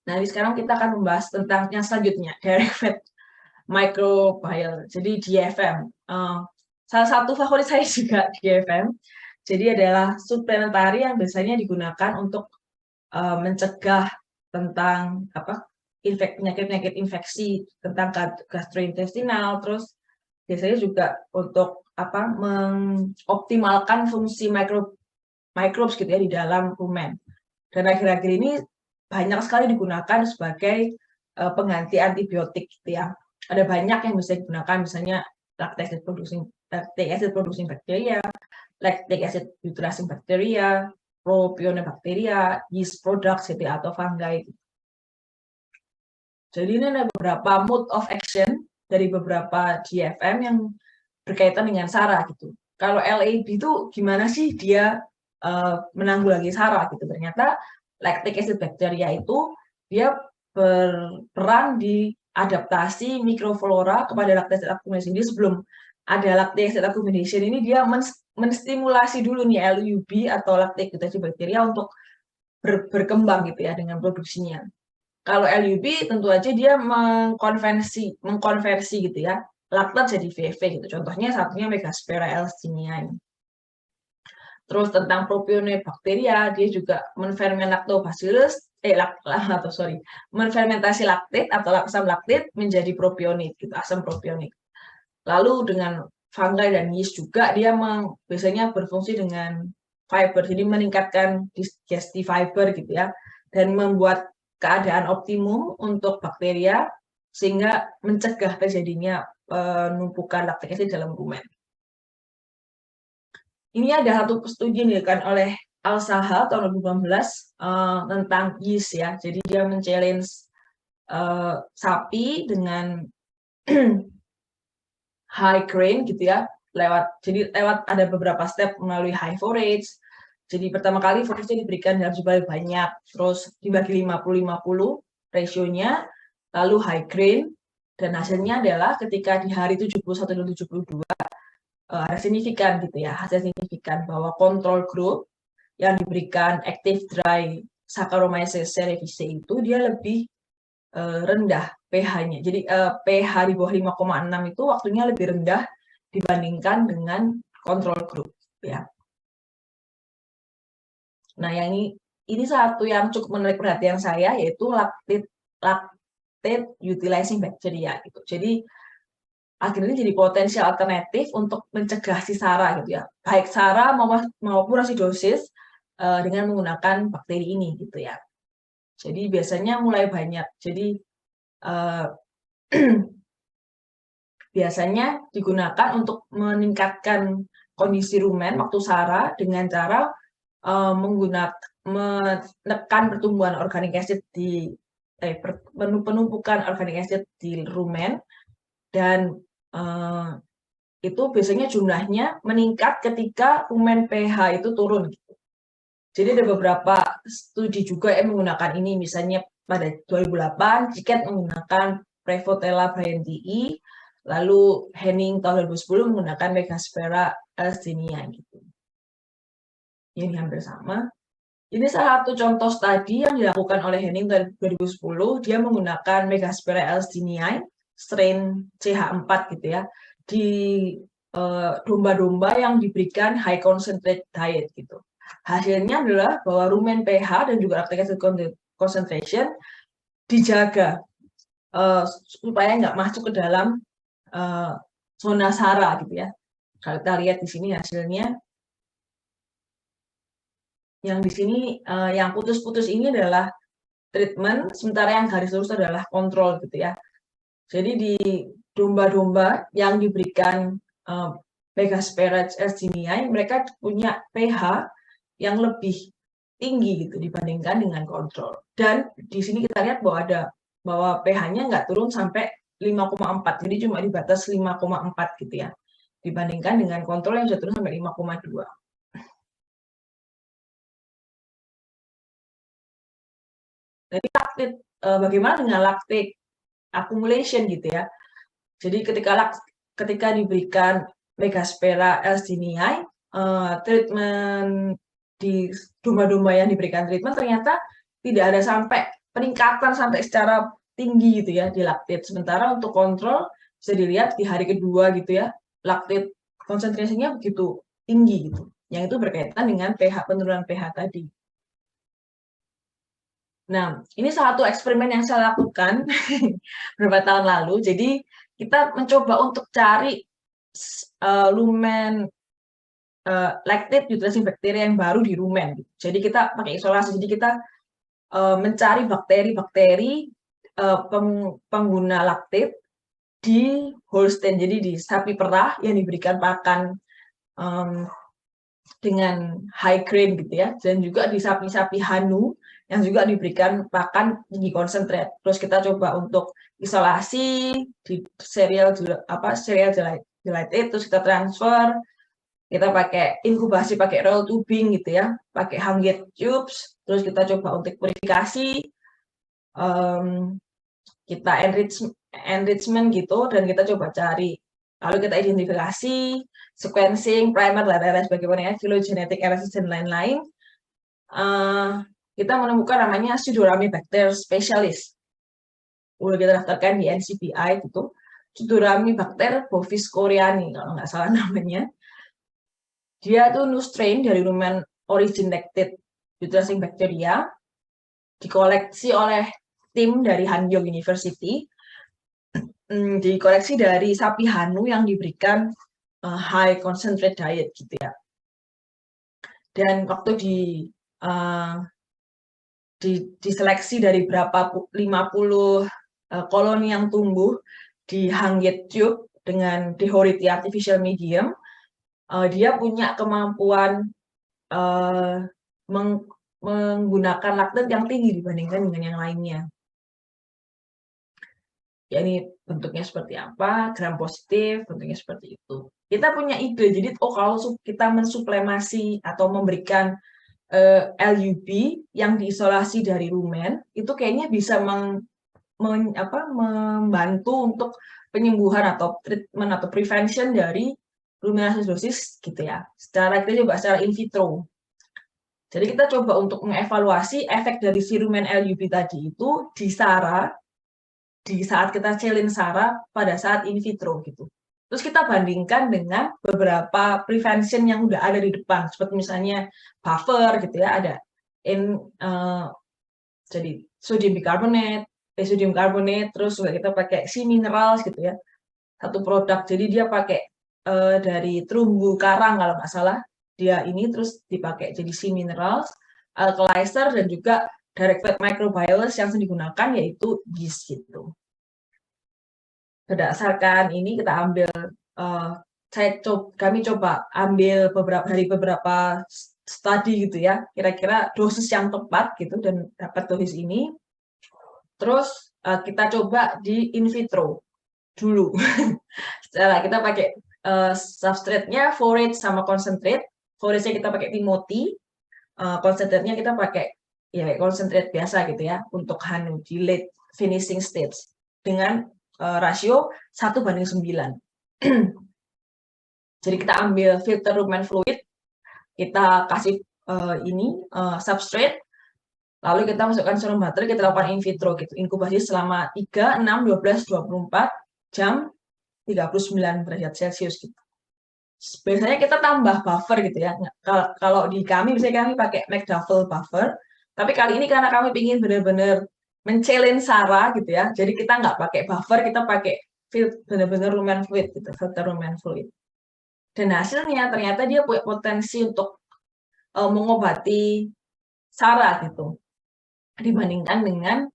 Nah, sekarang kita akan membahas tentang yang selanjutnya, direct fat microbial, jadi DFM. Salah satu favorit saya juga DFM. Jadi adalah suplementari yang biasanya digunakan untuk mencegah tentang penyakit-penyakit infeksi tentang gastrointestinal, terus biasanya juga untuk mengoptimalkan fungsi microbes gitu ya di dalam rumen. Dan akhir-akhir ini banyak sekali digunakan sebagai pengganti antibiotik gitu ya. Ada banyak yang bisa digunakan, misalnya lactic acid producing bacteria, lactic acid utilizing bacteria, propionibacteria, yeast products gitu ya, atau fungi. Jadi ini ada beberapa mode of action dari beberapa DFM yang berkaitan dengan SARA gitu. Kalau LAB itu gimana sih dia menanggulangi SARA gitu? Ternyata lactic acid bacteria itu dia berperan di adaptasi mikroflora kepada lactic acid accumulation. Jadi sebelum ada lactic acid accumulation ini dia menstimulasi dulu nih LUB atau lactate yutrilasi bakteria untuk berkembang gitu ya dengan produksinya. Kalau LUB tentu aja dia mengkonversi gitu ya laktat jadi VV gitu. Contohnya satunya Megasphaera elstinii. Terus tentang propionibacteria, dia juga menfermentasi laktat atau asam laktat menjadi propionit gitu, asam propionit. Lalu dengan fungi dan yeast juga dia biasanya berfungsi dengan fiber, jadi meningkatkan digestive fiber gitu ya, dan membuat keadaan optimum untuk bakteria sehingga mencegah terjadinya penumpukan laktik asid dalam rumen. Ini ada satu studi yang dilakukan oleh Al-Sahal tahun 2018 tentang yeast ya. Jadi dia men-challenge sapi dengan high grain gitu ya. Lewat ada beberapa step melalui high forage. Jadi pertama kali forage-nya diberikan dalam jumlah banyak, terus dibagi 50-50 rasionya, lalu high grain, dan hasilnya adalah ketika di hari 71 dan 72 ada signifikan gitu ya, hasil signifikan bahwa control group yang diberikan active dry Saccharomyces cerevisiae itu dia lebih rendah pH-nya. Jadi pH di bawah 5,6 itu waktunya lebih rendah dibandingkan dengan control group ya. Nah, yang ini satu yang cukup menarik perhatian saya yaitu lactate utilizing bacteria gitu. Jadi akhirnya jadi potensial alternatif untuk mencegah si SARA gitu ya, baik SARA maupun asidosis dengan menggunakan bakteri ini gitu ya. Jadi biasanya mulai banyak. Jadi biasanya digunakan untuk meningkatkan kondisi rumen waktu SARA dengan cara menekan pertumbuhan organic acid penumpukan organic acid di rumen. Dan itu biasanya jumlahnya meningkat ketika rumen pH itu turun. Gitu. Jadi ada beberapa studi juga yang menggunakan ini, misalnya pada 2008, Ciket menggunakan Prevotella brandii, lalu Henning tahun 2010 menggunakan Megasphaera elstinii gitu. Ini hampir sama. Ini salah satu contoh studi yang dilakukan oleh Henning tahun 2010, dia menggunakan Megasphaera elstinii, strain CH4 gitu ya, di domba-domba yang diberikan high concentrate diet gitu. Hasilnya adalah bahwa rumen pH dan juga lactic acid concentration dijaga supaya nggak masuk ke dalam zona SARA gitu ya. Kalau kita lihat di sini hasilnya, yang di sini yang putus-putus ini adalah treatment, sementara yang garis lurus adalah kontrol gitu ya. Jadi di domba-domba yang diberikan Megasphaera elstinii, mereka punya pH yang lebih tinggi gitu dibandingkan dengan kontrol. Dan di sini kita lihat bahwa pH-nya nggak turun sampai 5,4, jadi cuma di batas 5,4 gitu ya, dibandingkan dengan kontrol yang bisa turun sampai 5,2. Jadi bagaimana dengan lactate accumulation gitu ya. Jadi ketika diberikan Megasphaera elstinii, treatment di domba-domba yang diberikan treatment ternyata tidak ada sampai peningkatan sampai secara tinggi gitu ya di lactate. Sementara untuk kontrol bisa dilihat di hari kedua gitu ya, lactate konsentrasinya begitu tinggi gitu. Yang itu berkaitan dengan penurunan pH tadi. Nah, ini salah satu eksperimen yang saya lakukan beberapa tahun lalu. Jadi kita mencoba untuk cari lumen lactate utilizing bacteria yang baru di rumen. Jadi kita pakai isolasi. Jadi kita mencari bakteri-bakteri pengguna lactate di Holstein. Jadi di sapi perah yang diberikan pakan dengan high grain gitu ya. Dan juga di sapi-sapi Hanu yang juga diberikan pakan tinggi konsentrat. Terus kita coba untuk isolasi di serial gelatin, terus kita transfer, kita pakai inkubasi pakai roll tubing gitu ya, pakai Hungate tubes, terus kita coba untuk purifikasi, kita enrichment gitu, dan kita coba cari Lalu kita identifikasi, sequencing, primer, dan lain-lain sebagainya, phylogenetic analysis dan lain-lain. Kita menemukan namanya Pseudoramibacter specialis. Udah kita daftarkan di NCBI gitu. Pseudoramibacter bovis koreani kalau nggak salah namanya. Dia tuh new strain dari rumen originated uterine bacteria, dikoleksi oleh tim dari Hanyang University, dikoleksi dari sapi Hanu yang diberikan high concentrate diet gitu ya. Dan waktu diseleksi dari berapa 50 koloni yang tumbuh di Hangget tube dengan Dehority artificial medium, dia punya kemampuan menggunakan laktat yang tinggi dibandingkan dengan yang lainnya. Ya ini bentuknya seperti apa, gram positif, bentuknya seperti itu. Kita punya ide, jadi kalau kita mensuplemasi atau memberikan LUB yang diisolasi dari rumen, itu kayaknya bisa membantu untuk penyembuhan atau treatment atau prevention dari ruminasidosis gitu ya. Kita coba secara in vitro. Jadi kita coba untuk mengevaluasi efek dari si rumen LUB tadi itu di SARA, di saat kita challenge SARA pada saat in vitro gitu. Terus kita bandingkan dengan beberapa prevention yang udah ada di depan, seperti misalnya buffer gitu ya, ada jadi sodium bicarbonate, terus juga kita pakai sea minerals gitu ya, satu produk. Jadi dia pakai dari terumbu karang kalau nggak salah, dia ini terus dipakai jadi sea minerals, alkalizer, dan juga direct fat microbials yang digunakan yaitu yeast gitu. Berdasarkan ini kita ambil, kami coba ambil beberapa studi gitu ya, kira-kira dosis yang tepat gitu dan dapat dosis ini. Terus kita coba di in vitro dulu. Setelah kita pakai substrate-nya forage sama concentrate. Forage-nya kita pakai Timothy, concentrate-nya kita pakai ya concentrate biasa gitu ya untuk Hanu di late finishing stage dengan rasio 1:9. Jadi kita ambil filter rumen fluid, kita kasih substrate, lalu kita masukkan serum butter, kita lakukan in vitro gitu, inkubasi selama 3, 6, 12, 24 jam 39 derajat Celcius gitu. Biasanya kita tambah buffer gitu ya. Kalau di kami biasanya kami pakai McDuffel buffer, tapi kali ini karena kami ingin benar-benar men-challenge SARA gitu ya, jadi kita nggak pakai buffer, kita pakai benar-benar rumen fluid gitu, filter rumen fluid. Dan hasilnya ternyata dia punya potensi untuk mengobati SARA gitu, dibandingkan dengan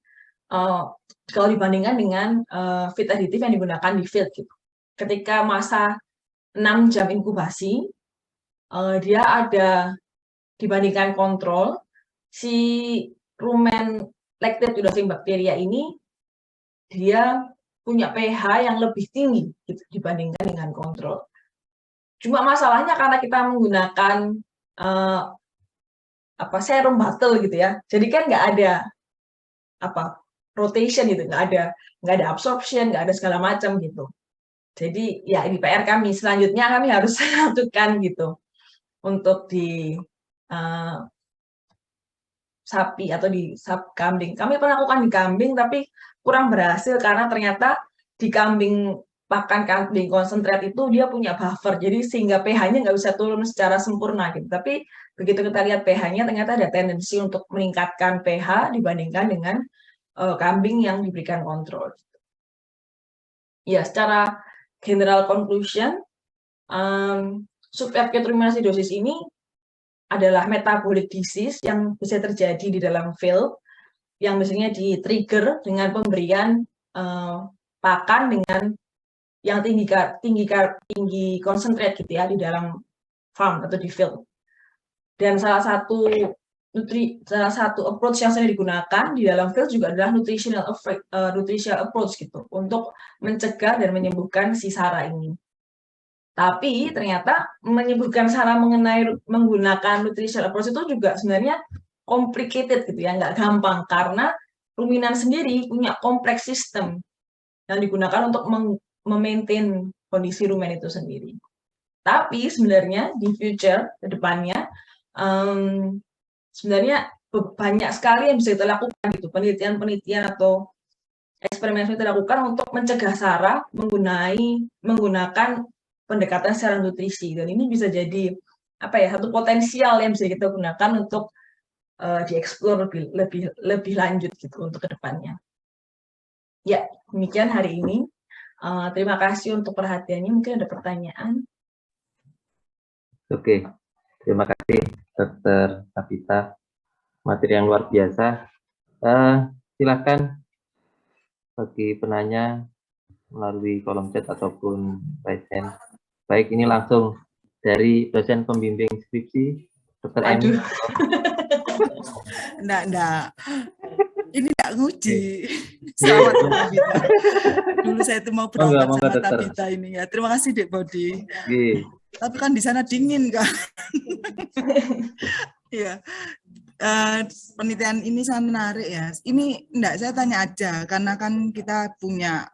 kalau dibandingkan dengan feed additive yang digunakan di field gitu. Ketika masa 6 jam inkubasi, dia ada dibandingkan kontrol, si rumen lactate udasing bakteria ini dia punya pH yang lebih tinggi gitu, dibandingkan dengan kontrol. Cuma masalahnya karena kita menggunakan serum bottle gitu ya, jadi kan nggak ada rotation gitu, nggak ada absorption, nggak ada segala macam gitu. Jadi ya ini PR kami, selanjutnya kami harus lakukan gitu untuk di sapi atau di kambing. Kami pernah lakukan di kambing tapi kurang berhasil karena ternyata di pakan kambing konsentrat itu dia punya buffer, jadi sehingga pH-nya nggak bisa turun secara sempurna gitu. Tapi begitu kita lihat pH-nya ternyata ada tendensi untuk meningkatkan pH dibandingkan dengan kambing yang diberikan kontrol. Ya, secara general conclusion, subacute ruminasidosis ini adalah metabolic disease yang bisa terjadi di dalam field, yang biasanya di-trigger dengan pemberian pakan dengan yang tinggi concentrate gitu ya di dalam farm atau di field. Dan salah satu approach yang sering digunakan di dalam field juga adalah nutritional approach gitu untuk mencegah dan menyembuhkan si SARA ini. Tapi ternyata menyembuhkan SARA menggunakan nutritional approach itu juga sebenarnya complicated gitu ya, nggak gampang karena ruminan sendiri punya kompleks sistem yang digunakan untuk memaintain kondisi rumen itu sendiri. Tapi sebenarnya di future ke depannya sebenarnya banyak sekali yang bisa kita lakukan gitu, penelitian-penelitian atau eksperimen yang kita lakukan untuk mencegah SARA menggunakan pendekatan secara nutrisi, dan ini bisa jadi satu potensial yang bisa kita gunakan untuk dieksplor lebih lanjut gitu untuk kedepannya. Ya, demikian hari ini. Terima kasih untuk perhatiannya. Mungkin ada pertanyaan. Oke, terima kasih Dr. Tabita. Materi yang luar biasa. Silakan bagi penanya melalui kolom chat ataupun raise hand. Baik, ini langsung dari dosen pembimbing skripsi, Dr. Emi. Enggak. Ini enggak nguji. Selamat Tabita. Dulu saya itu mau berangkat sama Tabita ini ya. Terima kasih Dek Bodi. Oke. Tapi kan di sana dingin kan. Iya. Penelitian ini sangat menarik ya. Ini enggak, saya tanya aja karena kan kita punya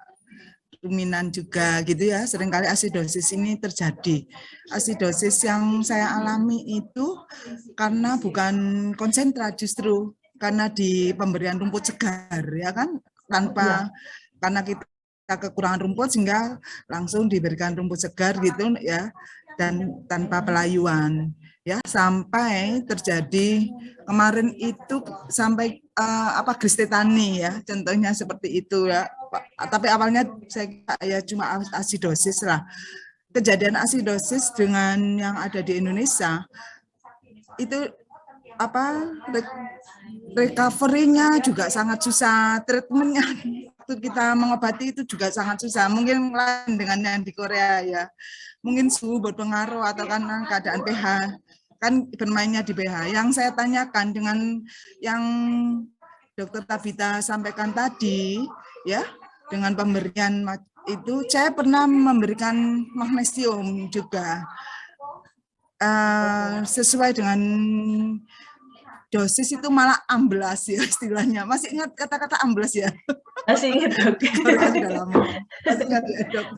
ruminan juga gitu ya. Seringkali asidosis ini terjadi. Asidosis yang saya alami itu karena bukan konsentrat, justru karena di pemberian rumput segar ya kan, karena kita kekurangan rumput sehingga langsung diberikan rumput segar gitu ya, dan tanpa pelayuan ya, sampai terjadi kemarin itu sampai glistetani ya, contohnya seperti itu ya. Tapi awalnya saya ya cuma asidosis lah. Kejadian asidosis dengan yang ada di Indonesia itu recovery-nya juga sangat susah, treatment-nya waktu kita mengobati itu juga sangat susah. Mungkin lain dengan yang di Korea ya. Mungkin suhu berpengaruh atau karena keadaan pH. Kan bermainnya di pH. Yang saya tanyakan dengan yang Dr. Tabita sampaikan tadi ya, dengan pemberian itu saya pernah memberikan magnesium juga. Sesuai dengan dosis itu malah amblas ya istilahnya. Masih ingat kata-kata amblas ya? Masih ingat dok. Sudah lama. Masih ingat ya dok.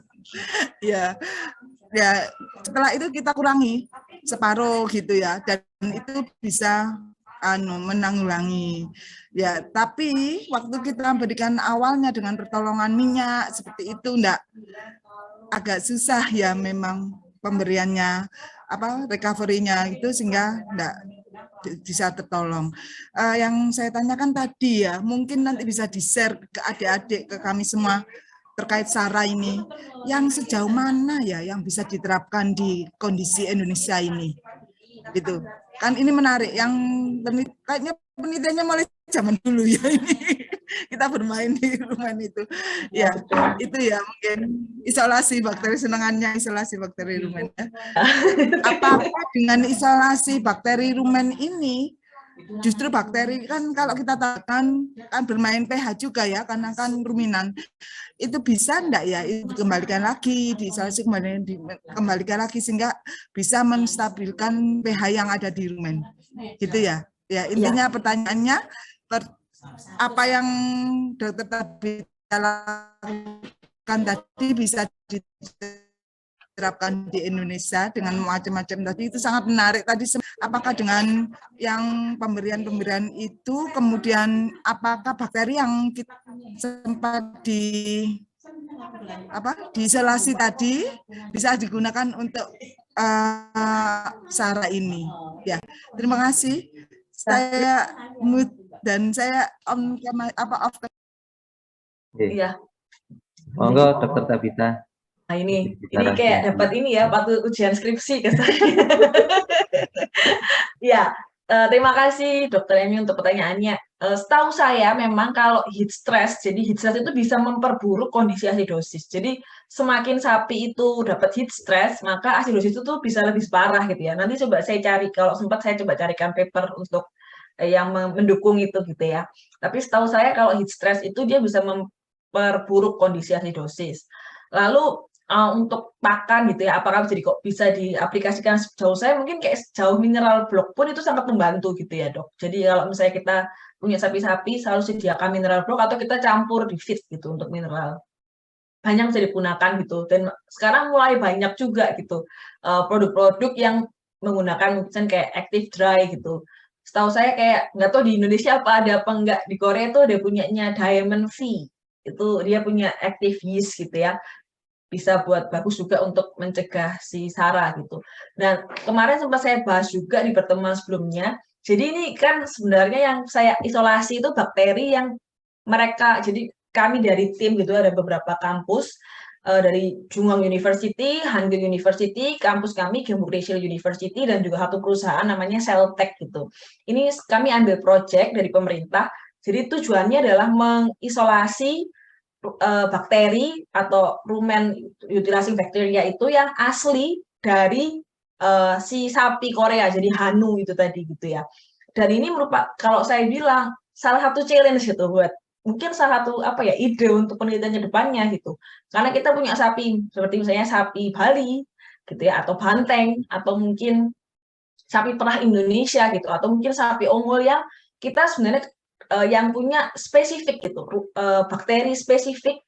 Ya, setelah itu kita kurangi separuh gitu ya, dan itu bisa menanggulangi. Ya, tapi waktu kita berikan awalnya dengan pertolongan minyak seperti itu agak susah ya memang pemberiannya recovery-nya itu, sehingga enggak bisa tertolong. Yang saya tanyakan tadi ya, mungkin nanti bisa di-share ke adik-adik, ke kami semua terkait SARA ini, yang sejauh mana ya yang bisa diterapkan di kondisi Indonesia ini. Gitu. Kan ini menarik, yang kayaknya penelitiannya mulai zaman dulu ya ini. Kita bermain di rumah itu. Ya, itu ya mungkin isolasi bakteri, senangannya isolasi bakteri rumen. Ya. Apakah dengan isolasi bakteri rumen ini, justru bakteri kan kalau kita katakan kan bermain pH juga ya, karena kan ruminan, itu bisa enggak ya itu dikembalikan lagi, diisolasi kembalikan lagi sehingga bisa menstabilkan pH yang ada di rumen. Gitu ya. Ya, intinya pertanyaannya apa yang Dr. Tabita lakukan tadi bisa diterapkan di Indonesia dengan macam-macam tadi, itu sangat menarik tadi. Apakah dengan yang pemberian itu kemudian apakah bakteri yang kita sempat diisolasi tadi bisa digunakan untuk SARA ini ya. Terima kasih. Saya mute dan saya off. Iya. Monggo Dr. Tabita. Nah ini kayak dapat ini ya, waktu ujian skripsi ke saya. Ya, terima kasih Dr. Emi untuk pertanyaannya. Setahu saya memang kalau heat stress, jadi heat stress itu bisa memperburuk kondisi asidosis. Jadi semakin sapi itu dapat heat stress, maka asidosis itu tuh bisa lebih parah gitu ya. Nanti coba saya cari, kalau sempat saya coba carikan paper untuk yang mendukung itu gitu ya. Tapi setahu saya kalau heat stress itu dia bisa memperburuk kondisi asidosis. Lalu untuk pakan gitu ya, apakah bisa diaplikasikan sejauh saya mungkin kayak sejauh mineral block pun itu sangat membantu gitu ya dok. Jadi kalau misalnya kita punya sapi-sapi selalu sediakan mineral block atau kita campur di feed gitu untuk mineral. banyak bisa digunakan gitu. Dan sekarang mulai banyak juga gitu produk-produk yang menggunakan misalnya kayak active dry gitu. Setahu saya kayak nggak tahu di Indonesia apa ada apa enggak, di Korea itu ada punyanya Diamond V. Itu dia punya active yeast gitu ya. Bisa buat bagus juga untuk mencegah si SARA gitu. Dan kemarin sempat saya bahas juga di pertemuan sebelumnya. Jadi ini kan sebenarnya yang saya isolasi itu bakteri yang mereka, jadi kami dari tim gitu ada beberapa kampus dari Jungwon University, Hangul University, kampus kami Gyeongbuk National University dan juga satu perusahaan namanya Celltech gitu. Ini kami ambil project dari pemerintah. Jadi tujuannya adalah mengisolasi bakteri atau rumen utilizing bacteria itu yang asli dari si sapi Korea, jadi Hanu itu tadi gitu ya. Dan ini merupakan kalau saya bilang salah satu challenge gitu buat mungkin salah satu apa ya ide untuk penelitian depannya gitu. Karena kita punya sapi seperti misalnya sapi Bali gitu ya atau banteng atau mungkin sapi perah Indonesia gitu atau mungkin sapi ongol yang kita sebenarnya yang punya spesifik gitu bakteri spesifik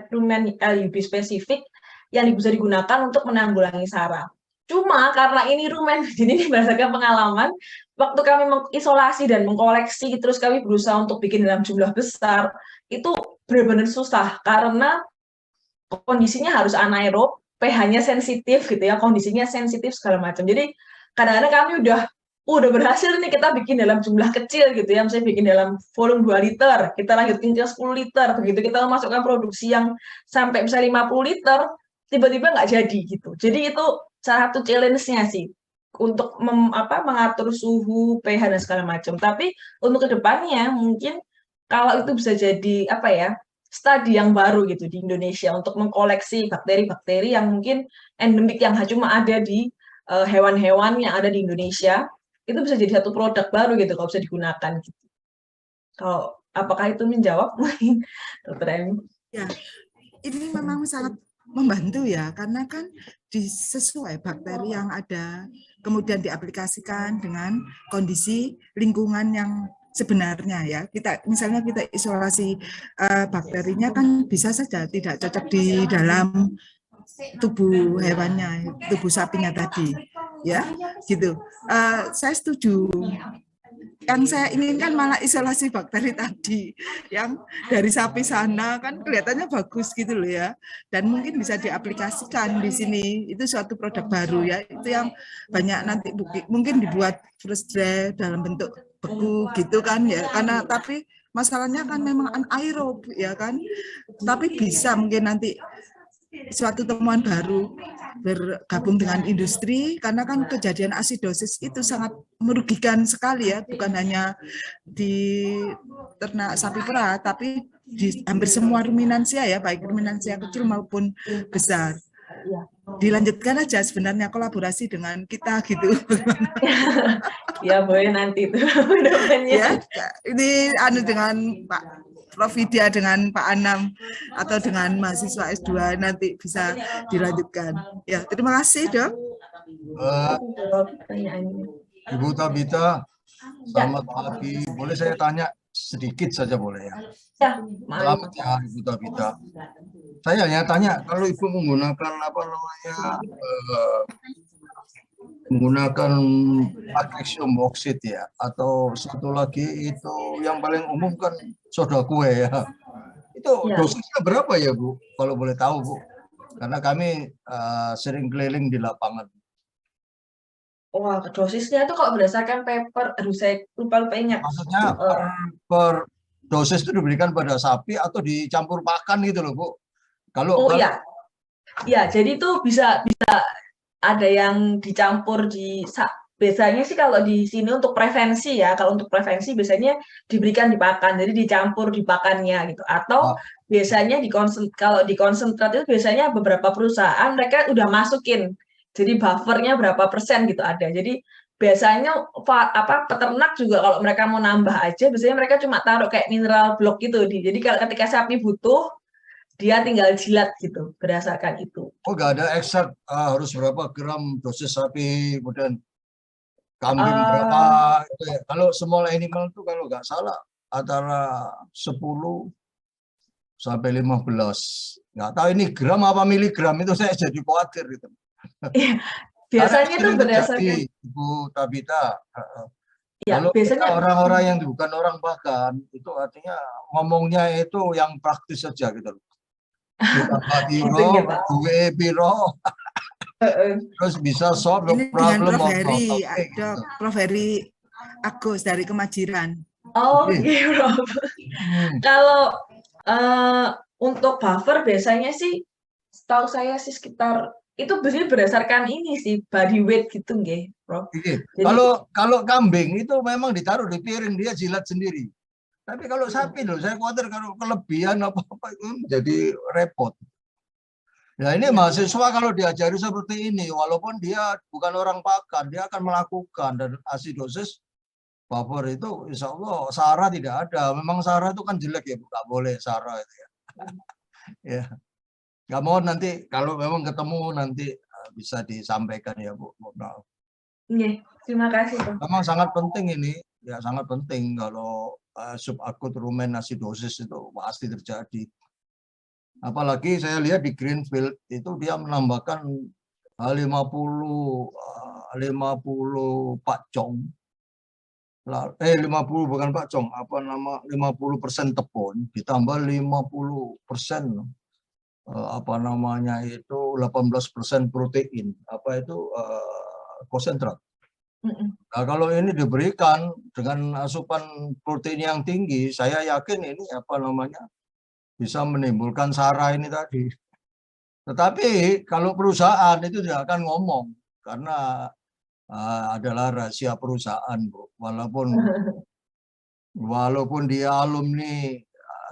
rumen LUB spesifik yang bisa digunakan untuk menanggulangi SARA. Cuma karena ini rumen, jadi ini berdasarkan pengalaman, waktu kami mengisolasi dan mengkoleksi, terus kami berusaha untuk bikin dalam jumlah besar, itu benar-benar susah karena kondisinya harus anaerob, pH-nya sensitif gitu ya, kondisinya sensitif segala macam. Jadi kadang-kadang kami udah berhasil nih kita bikin dalam jumlah kecil gitu ya, misalnya bikin dalam volume 2 liter, kita lanjutin ke 10 liter, begitu kita memasukkan produksi yang sampai bisa 50 liter, tiba-tiba nggak jadi gitu. Jadi itu salah satu challenge-nya sih untuk mengatur suhu, pH dan segala macam. Tapi untuk kedepannya mungkin kalau itu bisa jadi apa ya studi yang baru gitu di Indonesia untuk mengkoleksi bakteri-bakteri yang mungkin endemik yang cuma ada di hewan-hewan yang ada di Indonesia itu bisa jadi satu produk baru gitu kalau bisa digunakan gitu. Kalau apakah itu menjawab mungkin Dokter Emi? Ya, ini memang sangat membantu ya, karena kan sesuai bakteri yang ada, kemudian diaplikasikan dengan kondisi lingkungan yang sebenarnya ya. Kita misalnya kita isolasi bakterinya kan bisa saja tidak cocok di dalam tubuh hewannya, tubuh sapinya tadi, ya, gitu. Saya setuju. Yang saya inginkan malah isolasi bakteri tadi, yang dari sapi sana kan kelihatannya bagus gitu loh ya, dan mungkin bisa diaplikasikan di sini. Itu suatu produk baru ya, itu yang banyak nanti mungkin dibuat freeze dry dalam bentuk beku gitu kan ya, karena tapi masalahnya kan memang anaerob ya kan, tapi bisa mungkin nanti suatu temuan baru bergabung dengan industri, karena kan kejadian asidosis itu sangat merugikan sekali ya, bukan hanya di ternak sapi perah tapi di hampir semua ruminansia ya, baik ruminansia kecil maupun besar. Dilanjutkan aja sebenarnya kolaborasi dengan kita gitu. Ya boleh nanti itu ya, ini dengan Pak Prof. Vidya dengan Pak Anam atau dengan mahasiswa S2 nanti bisa dilanjutkan. Ya, terima kasih, Dok. Ibu Tabita, selamat pagi. Boleh saya tanya sedikit saja boleh ya? Ya, Selamat ya Ibu Tabita. Saya hanya tanya kalau Ibu menggunakan apa namanya menggunakan magnesium oksid ya, atau satu lagi itu yang paling umum kan soda kue ya. Itu dosisnya berapa ya Bu? Kalau boleh tahu Bu? Karena kami sering keliling di lapangan. Wah, dosisnya itu kalau berdasarkan paper, aduh saya lupa ingat. Maksudnya per dosis itu diberikan pada sapi atau dicampur pakan gitu loh Bu? Kalau iya, ya jadi itu bisa ada yang dicampur biasanya sih kalau di sini untuk prevensi ya, kalau untuk prevensi biasanya diberikan di pakan, jadi dicampur di pakannya gitu. Atau biasanya kalau di konsentrat itu biasanya beberapa perusahaan mereka udah masukin, jadi buffernya berapa persen gitu ada. Jadi biasanya peternak juga kalau mereka mau nambah aja, biasanya mereka cuma taruh kayak mineral block gitu. Jadi kalau ketika sapi butuh, dia tinggal jilat gitu berdasarkan itu. Oh, nggak ada eksak harus berapa gram dosis sapi, kemudian kambing berapa gitu ya. Kalau small animal itu kalau nggak salah antara 10 sampai 15. Nggak tahu ini gram apa miligram, itu saya jadi khawatir gitu. Iya, Karena biasanya itu sering terjadi, berdasarkan Ibu Tabita. ya, Kalau kita biasanya orang-orang yang bukan orang bahkan, itu artinya ngomongnya itu yang praktis saja gitu. Ditambah gitu biro, ya, Pak. duwe biro, Heeh. terus bisa solve the Ini dengan problem Prof. of Heri, Oke, ada gitu. Prof. Heri Agus dari Kemajiran. Oh, Oke. gitu. Kalau untuk buffer biasanya sih, setahu saya sih sekitar itu berdasarkan ini sih body weight gitu, nggih, Prof. Oke. Jadi Kalau kambing itu memang ditaruh di piring, dia jilat sendiri. Tapi kalau sapi loh, saya khawatir kalau kelebihan apa-apa itu jadi repot. Nah ini Iya. mahasiswa kalau diajari seperti ini, walaupun dia bukan orang pakan, dia akan melakukan, dan asidosis buffer itu insya Allah SARA tidak ada. Memang SARA itu kan jelek ya, Bu, nggak boleh SARA itu ya. Ya, nggak mau nanti kalau memang ketemu nanti bisa disampaikan ya Bu. Maaf. Nggih, terima kasih, Prof. Memang sangat penting ini, ya sangat penting kalau subakut rumen asidosis itu pasti terjadi. Apalagi saya lihat di Greenfield itu dia menambahkan 50 pacong. 50 bukan pacong, apa nama 50% tepung ditambah 50% apa namanya itu 18% protein. Apa itu konsentrat. Nah, kalau ini diberikan dengan asupan protein yang tinggi, saya yakin ini apa namanya bisa menimbulkan SARA ini tadi. Tetapi kalau perusahaan itu tidak akan ngomong karena adalah rahasia perusahaan, Bu. Walaupun dia alumni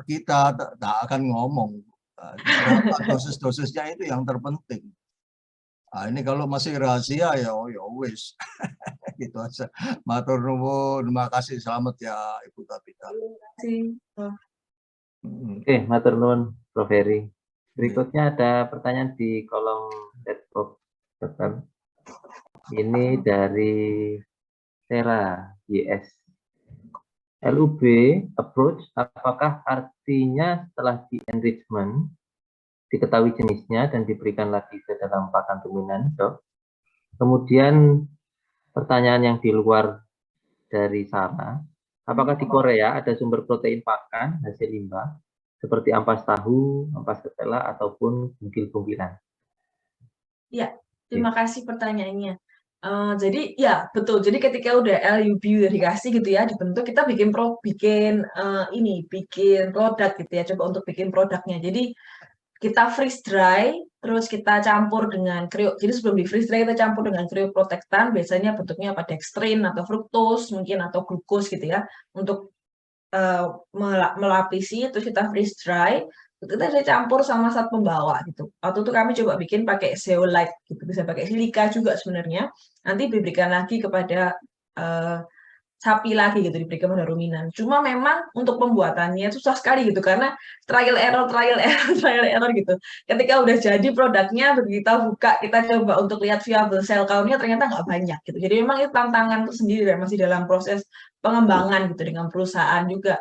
kita tak akan ngomong. Berapa dosis-dosisnya itu yang terpenting. Nah, ini kalau masih rahasia ya wis. Gitu aja. Matur nuwun, terima kasih, selamat ya Ibu Tabita. Terima kasih, Prof. Oke, matur nuwun Prof. Heri. Berikutnya ada pertanyaan di kolom chat box. Ini dari Tera YS. LUB approach, apakah artinya setelah di enrichment diketahui jenisnya dan diberikan lagi ke dalam pakan dominan, Dok? Kemudian pertanyaan yang di luar dari sana, apakah di Korea ada sumber protein pakan hasil limbah seperti ampas tahu, ampas ketela, ataupun bungkil-bungkilan? Ya, terima kasih pertanyaannya. Jadi ya betul. Jadi ketika udah LUB udah dikasih gitu ya, dibentuk, kita bikin produk gitu ya. Coba untuk bikin produknya. Jadi kita freeze dry, terus kita campur dengan jadi sebelum di freeze dry kita campur dengan krioprotektan. Biasanya bentuknya apa, dextrin atau fructose mungkin atau glukos gitu ya, untuk melapisi. Terus kita freeze dry. Kita bisa campur sama zat pembawa gitu. Waktu itu kami coba bikin pakai zeolite gitu, bisa pakai silika juga sebenarnya. Nanti diberikan lagi kepada sapi lagi gitu, diberikan pada ruminan. Cuma memang untuk pembuatannya susah sekali gitu karena trial error gitu. Ketika udah jadi produknya, begitu kita buka, kita coba untuk lihat viable cell count-nya ternyata nggak banyak gitu. Jadi memang itu tantangan tersendiri dan masih dalam proses pengembangan gitu dengan perusahaan juga.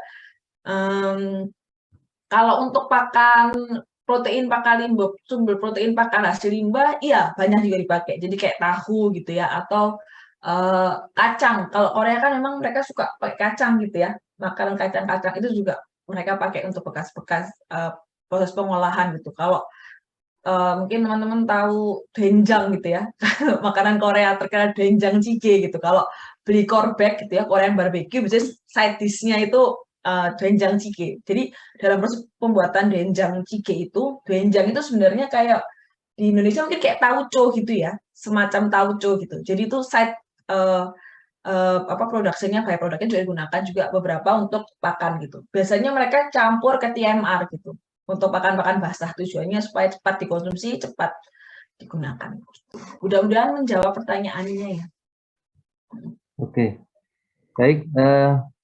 Kalau untuk protein pakan limbah, sumber protein pakan hasil limbah, iya banyak juga dipakai. Jadi kayak tahu gitu ya, atau kacang. Kalau Korea kan memang mereka suka pakai kacang gitu ya. Makanan kacang-kacang itu juga mereka pakai untuk bekas-bekas proses pengolahan gitu. Kalau mungkin teman-teman tahu doenjang gitu ya. Makanan Korea terkenal doenjang jjigae gitu. Kalau beli korbek gitu ya, Korean barbecue, biasanya side dish-nya itu doenjang jjigae. Jadi dalam proses pembuatan doenjang jjigae doenjang itu sebenarnya kayak di Indonesia mungkin kayak tauco gitu ya, semacam tauco gitu. Jadi itu side produksinya, kayak produknya juga digunakan juga beberapa untuk pakan gitu. Biasanya mereka campur ke TMR gitu untuk pakan-pakan basah, tujuannya supaya cepat dikonsumsi, cepat digunakan. Mudah-mudahan menjawab pertanyaannya ya. Oke, baik.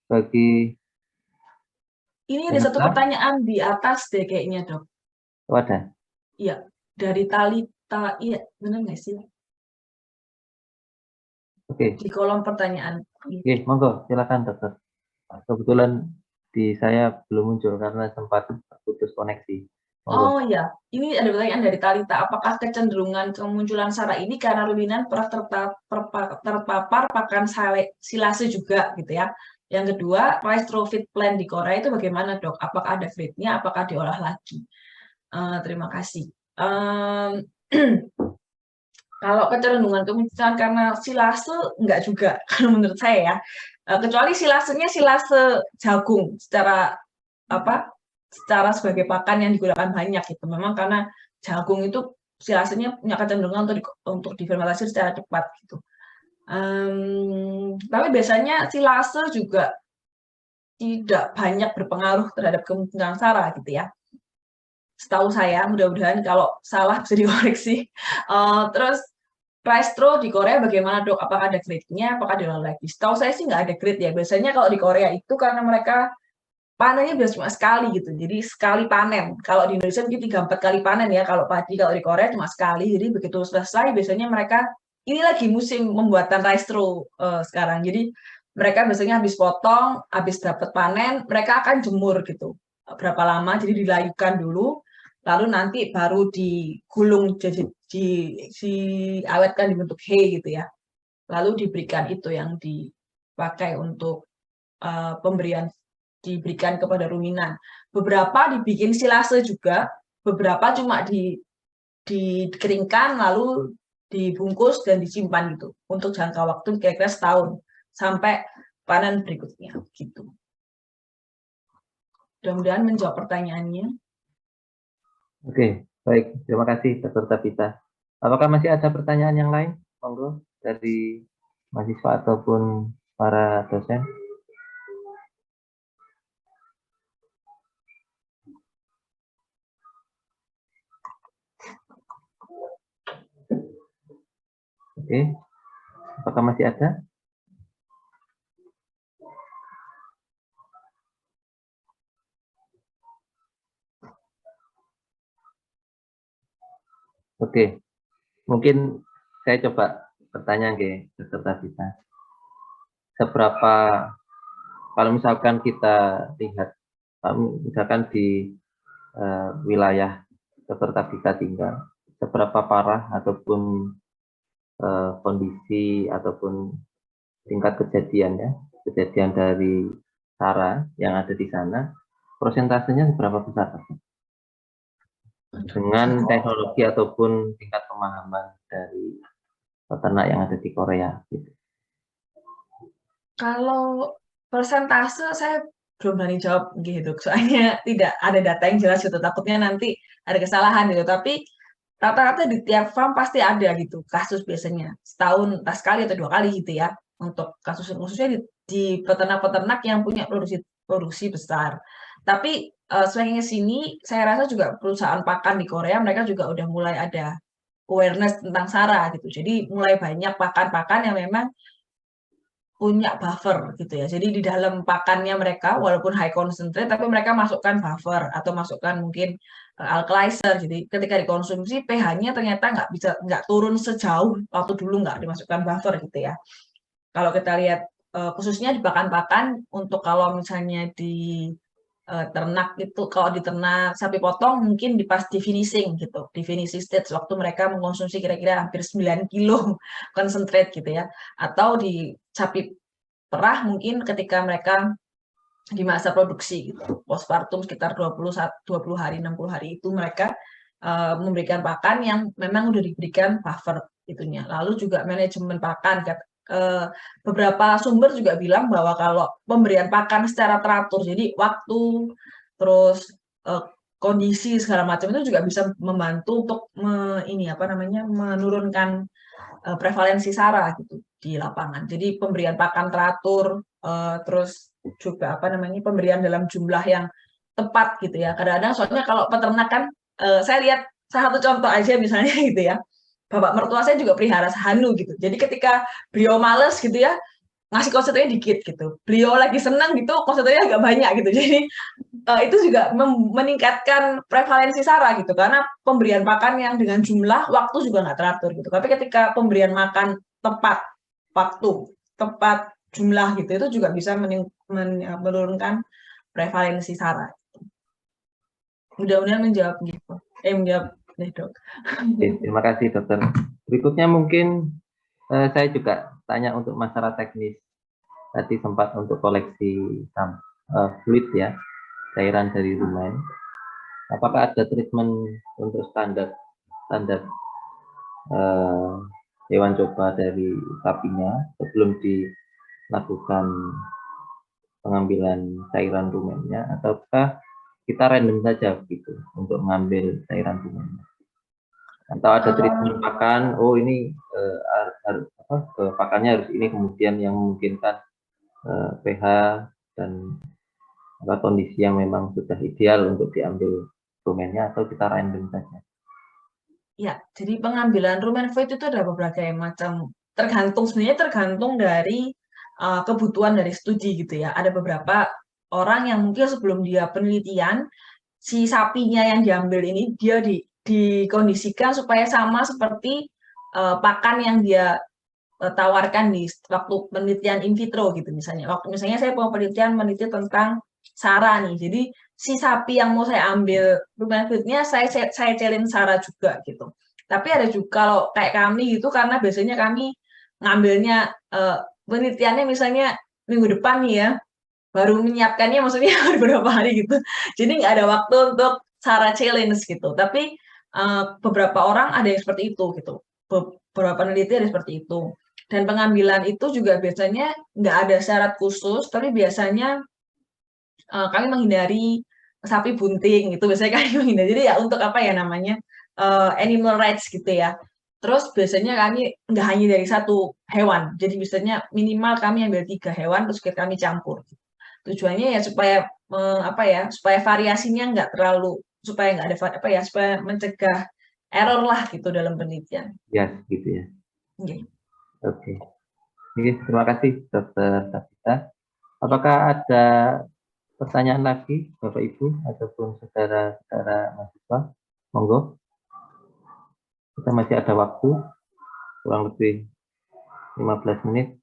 Bagi ini ada satu pertanyaan di atas deh kayaknya, Dok. Wadah. Iya, dari Talita. Iya, benar nggak sih? Oke. Di kolom pertanyaan. Oke, monggo, silakan Dokter. Kebetulan di saya belum muncul karena sempat putus koneksi. Oh ya, ini ada pertanyaan dari Talita. Apakah kecenderungan kemunculan SARA ini karena ruminan pernah terpapar pakan silase juga gitu ya? Yang kedua, rice trophy plant di Korea itu bagaimana dok? Apakah ada feednya? Apakah diolah lagi? Terima kasih. Kalau kecenderungan kemunculan karena silase enggak juga kalau menurut saya ya. Kecuali silasenya silase jagung secara sebagai pakan yang digunakan banyak gitu. Memang karena jagung itu silasenya punya kecenderungan untuk difermentasi secara cepat gitu. Tapi biasanya silase juga tidak banyak berpengaruh terhadap kemunculan SARA gitu ya. Setahu saya, mudah-mudahan kalau salah bisa dikoreksi. Terus Restro di Korea bagaimana dok? Apakah ada grade-nya? Apakah diolah lagi? Setahu saya sih nggak ada grade ya. Biasanya kalau di Korea itu karena mereka panennya biasa cuma sekali gitu. Jadi sekali panen. Kalau di Indonesia mungkin 3-4 kali panen ya. Kalau padi, kalau di Korea cuma sekali. Jadi begitu selesai biasanya mereka ini lagi musim pembuatan Restro sekarang. Jadi mereka biasanya habis potong, habis dapat panen, mereka akan jemur gitu. Berapa lama? Jadi dilayukan dulu. Lalu nanti baru digulung, diawetkan dibentuk hay gitu ya. Lalu diberikan itu yang dipakai untuk pemberian, diberikan kepada ruminan. Beberapa dibikin silase juga, beberapa cuma dikeringkan lalu dibungkus dan disimpan gitu untuk jangka waktu kira-kira setahun sampai panen berikutnya gitu. Mudah-mudahan menjawab pertanyaannya. Oke, baik. Terima kasih, Dr. Tabita. Apakah masih ada pertanyaan yang lain? Monggo, dari mahasiswa ataupun para dosen. Oke, apakah masih ada? Oke, mungkin saya coba pertanyaan ke Dr. Tabita. Seberapa, kalau misalkan kita lihat, misalkan di wilayah Dr. Tabita tinggal, seberapa parah ataupun kondisi ataupun tingkat kejadian dari SARA yang ada di sana, prosentasenya seberapa besar? Dengan teknologi ataupun tingkat pemahaman dari peternak yang ada di Korea gitu. Kalau persentase saya belum berani jawab gitu, soalnya tidak ada data yang jelas gitu, takutnya nanti ada kesalahan gitu, tapi rata-rata di tiap farm pasti ada gitu kasus biasanya, setahun entah sekali atau 2 kali gitu ya, untuk kasus khususnya di peternak-peternak yang punya produksi besar. Tapi semakin ke sini saya rasa juga perusahaan pakan di Korea mereka juga udah mulai ada awareness tentang SARA gitu. Jadi mulai banyak pakan-pakan yang memang punya buffer gitu ya. Jadi di dalam pakannya mereka walaupun high concentrate tapi mereka masukkan buffer atau masukkan mungkin alkalizer. Jadi ketika dikonsumsi pH-nya ternyata nggak turun sejauh waktu dulu nggak dimasukkan buffer gitu ya. Kalau kita lihat khususnya di pakan-pakan untuk kalau misalnya di ternak itu, kalau di ternak sapi potong mungkin pas di finishing gitu, di finishing stage waktu mereka mengkonsumsi kira-kira hampir 9 kilo concentrate gitu ya, atau di sapi perah mungkin ketika mereka di masa produksi gitu, postpartum sekitar 20 hari, 60 hari itu mereka memberikan pakan yang memang udah diberikan buffer itunya. Lalu juga manajemen pakan, beberapa sumber juga bilang bahwa kalau pemberian pakan secara teratur, jadi waktu, terus kondisi segala macam itu juga bisa membantu untuk menurunkan prevalensi SARA gitu di lapangan. Jadi pemberian pakan teratur, terus juga pemberian dalam jumlah yang tepat gitu ya. Kadang-kadang soalnya kalau peternak kan, saya lihat salah satu contoh aja misalnya gitu ya. Bapak mertua saya juga pelihara sahanu gitu. Jadi ketika beliau males gitu ya, ngasih konsentranya dikit gitu. Beliau lagi senang gitu, konsentranya agak banyak gitu. Jadi itu juga meningkatkan prevalensi SARA gitu. Karena pemberian pakan yang dengan jumlah waktu juga nggak teratur gitu. Tapi ketika pemberian makan tepat waktu, tepat jumlah gitu, itu juga bisa menurunkan prevalensi SARA. Mudah-mudahan menjawab gitu. Menjawab deh dok. Oke, terima kasih dokter. Berikutnya mungkin saya juga tanya untuk masalah teknis. Tadi sempat untuk koleksi fluid ya, cairan dari rumen. Apakah ada treatment untuk standar hewan coba dari sapinya sebelum dilakukan pengambilan cairan rumennya, ataukah kita random saja gitu untuk mengambil cairan rumennya? Atau ada treatment pakan, oh ini pakannya harus ini, kemudian yang memungkinkan pH dan kondisi yang memang sudah ideal untuk diambil rumennya, atau kita random saja? Ya, jadi pengambilan rumen fluid itu ada berbagai macam, sebenarnya tergantung dari kebutuhan dari studi gitu ya. Ada beberapa orang yang mungkin sebelum dia penelitian, si sapinya yang diambil ini dia dikondisikan supaya sama seperti pakan yang dia tawarkan di waktu penelitian in vitro gitu misalnya. Misalnya saya mau meneliti tentang SARA nih. Jadi si sapi yang mau saya ambil rumen fluidnya saya challenge SARA juga gitu. Tapi ada juga kalau kayak kami gitu, karena biasanya kami ngambilnya penelitiannya misalnya minggu depan nih ya, baru menyiapkannya maksudnya beberapa hari gitu. Jadi nggak ada waktu untuk SARA challenge gitu. Tapi beberapa orang ada yang seperti itu gitu. Beberapa peneliti ada seperti itu. Dan pengambilan itu juga biasanya nggak ada syarat khusus, tapi biasanya kami menghindari sapi bunting gitu. Biasanya kami menghindari. Jadi ya untuk apa ya namanya animal rights gitu ya. Terus biasanya kami nggak hanya dari satu hewan. Jadi biasanya minimal kami ambil 3 hewan terus kami campur. Tujuannya ya supaya supaya variasinya nggak terlalu, supaya nggak ada supaya mencegah error lah gitu dalam penelitian. Ya, gitu ya. Okay. Oke. Oke, terima kasih Dokter Tabita. Apakah ada pertanyaan lagi Bapak Ibu ataupun saudara-saudara mahasiswa? Monggo. Kita masih ada waktu kurang lebih 15 menit.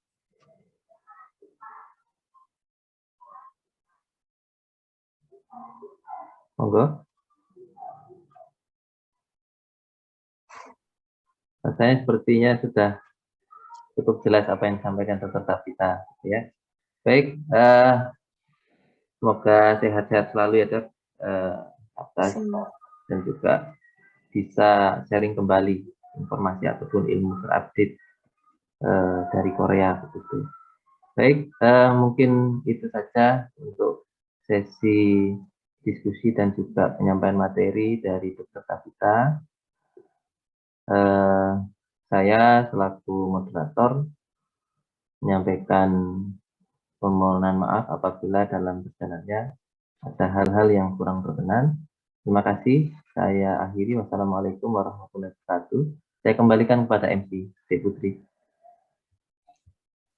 Monggo. Rasanya sepertinya sudah cukup jelas apa yang disampaikan Dokter Tabita, ya. Baik, semoga sehat-sehat selalu ya Dok, atas dan juga bisa sharing kembali informasi ataupun ilmu terupdate dari Korea begitu. Baik, mungkin itu saja untuk sesi diskusi dan juga penyampaian materi dari Dokter Tabita. Saya selaku moderator menyampaikan permohonan maaf apabila dalam perjalanannya ada hal-hal yang kurang berkenan. Terima kasih. Saya akhiri. Wassalamualaikum warahmatullahi wabarakatuh. Saya kembalikan kepada MC, Dek Putri.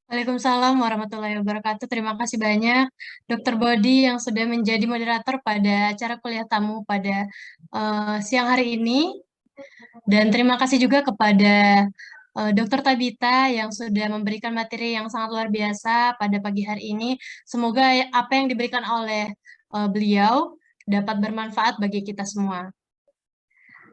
Waalaikumsalam warahmatullahi wabarakatuh. Terima kasih banyak Dr. Bodi yang sudah menjadi moderator pada acara kuliah tamu pada siang hari ini. Dan terima kasih juga kepada Dr. Tabita yang sudah memberikan materi yang sangat luar biasa pada pagi hari ini. Semoga apa yang diberikan oleh beliau dapat bermanfaat bagi kita semua.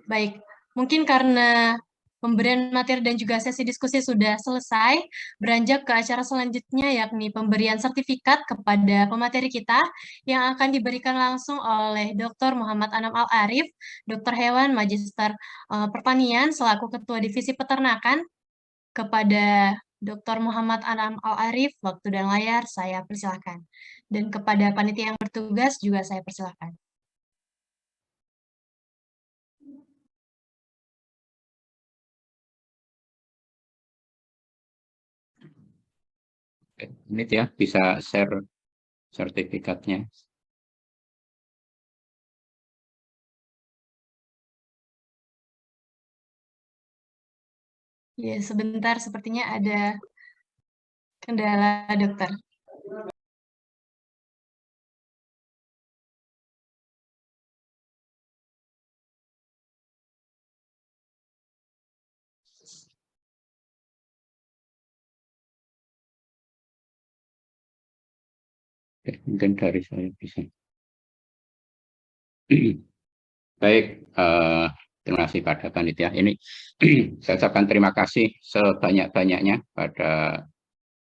Baik, mungkin karena pemberian materi dan juga sesi diskusi sudah selesai, beranjak ke acara selanjutnya yakni pemberian sertifikat kepada pemateri kita yang akan diberikan langsung oleh Dr. Muhammad Anam Al-Arif, Dokter Hewan Magister Pertanian selaku Ketua Divisi Peternakan. Kepada Dr. Muhammad Anam Al-Arif, waktu dan layar saya persilakan. Dan kepada panitia yang bertugas juga saya persilakan. Ini ya, bisa share sertifikatnya. Ya, sebentar sepertinya ada kendala, dokter. Oke, mungkin dari saya bisa. Baik, terima kasih pada panitia. Ini saya ucapkan terima kasih sebanyak-banyaknya pada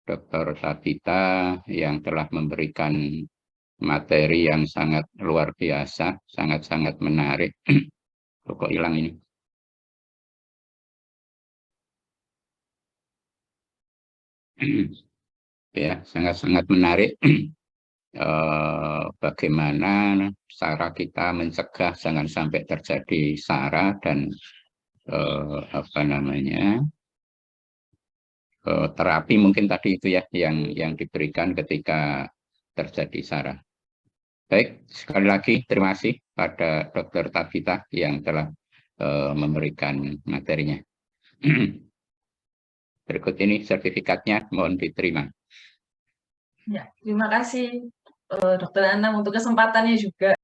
Dr. Tabita yang telah memberikan materi yang sangat luar biasa, sangat-sangat menarik. Kok hilang ini? Ya, sangat-sangat menarik. Bagaimana cara kita mencegah jangan sampai terjadi SARA dan terapi mungkin tadi itu ya yang diberikan ketika terjadi SARA. Baik, sekali lagi terima kasih pada Dr. Tabita yang telah memberikan materinya. Berikut ini sertifikatnya, mohon diterima. Ya, terima kasih Dr. Anam untuk kesempatannya juga.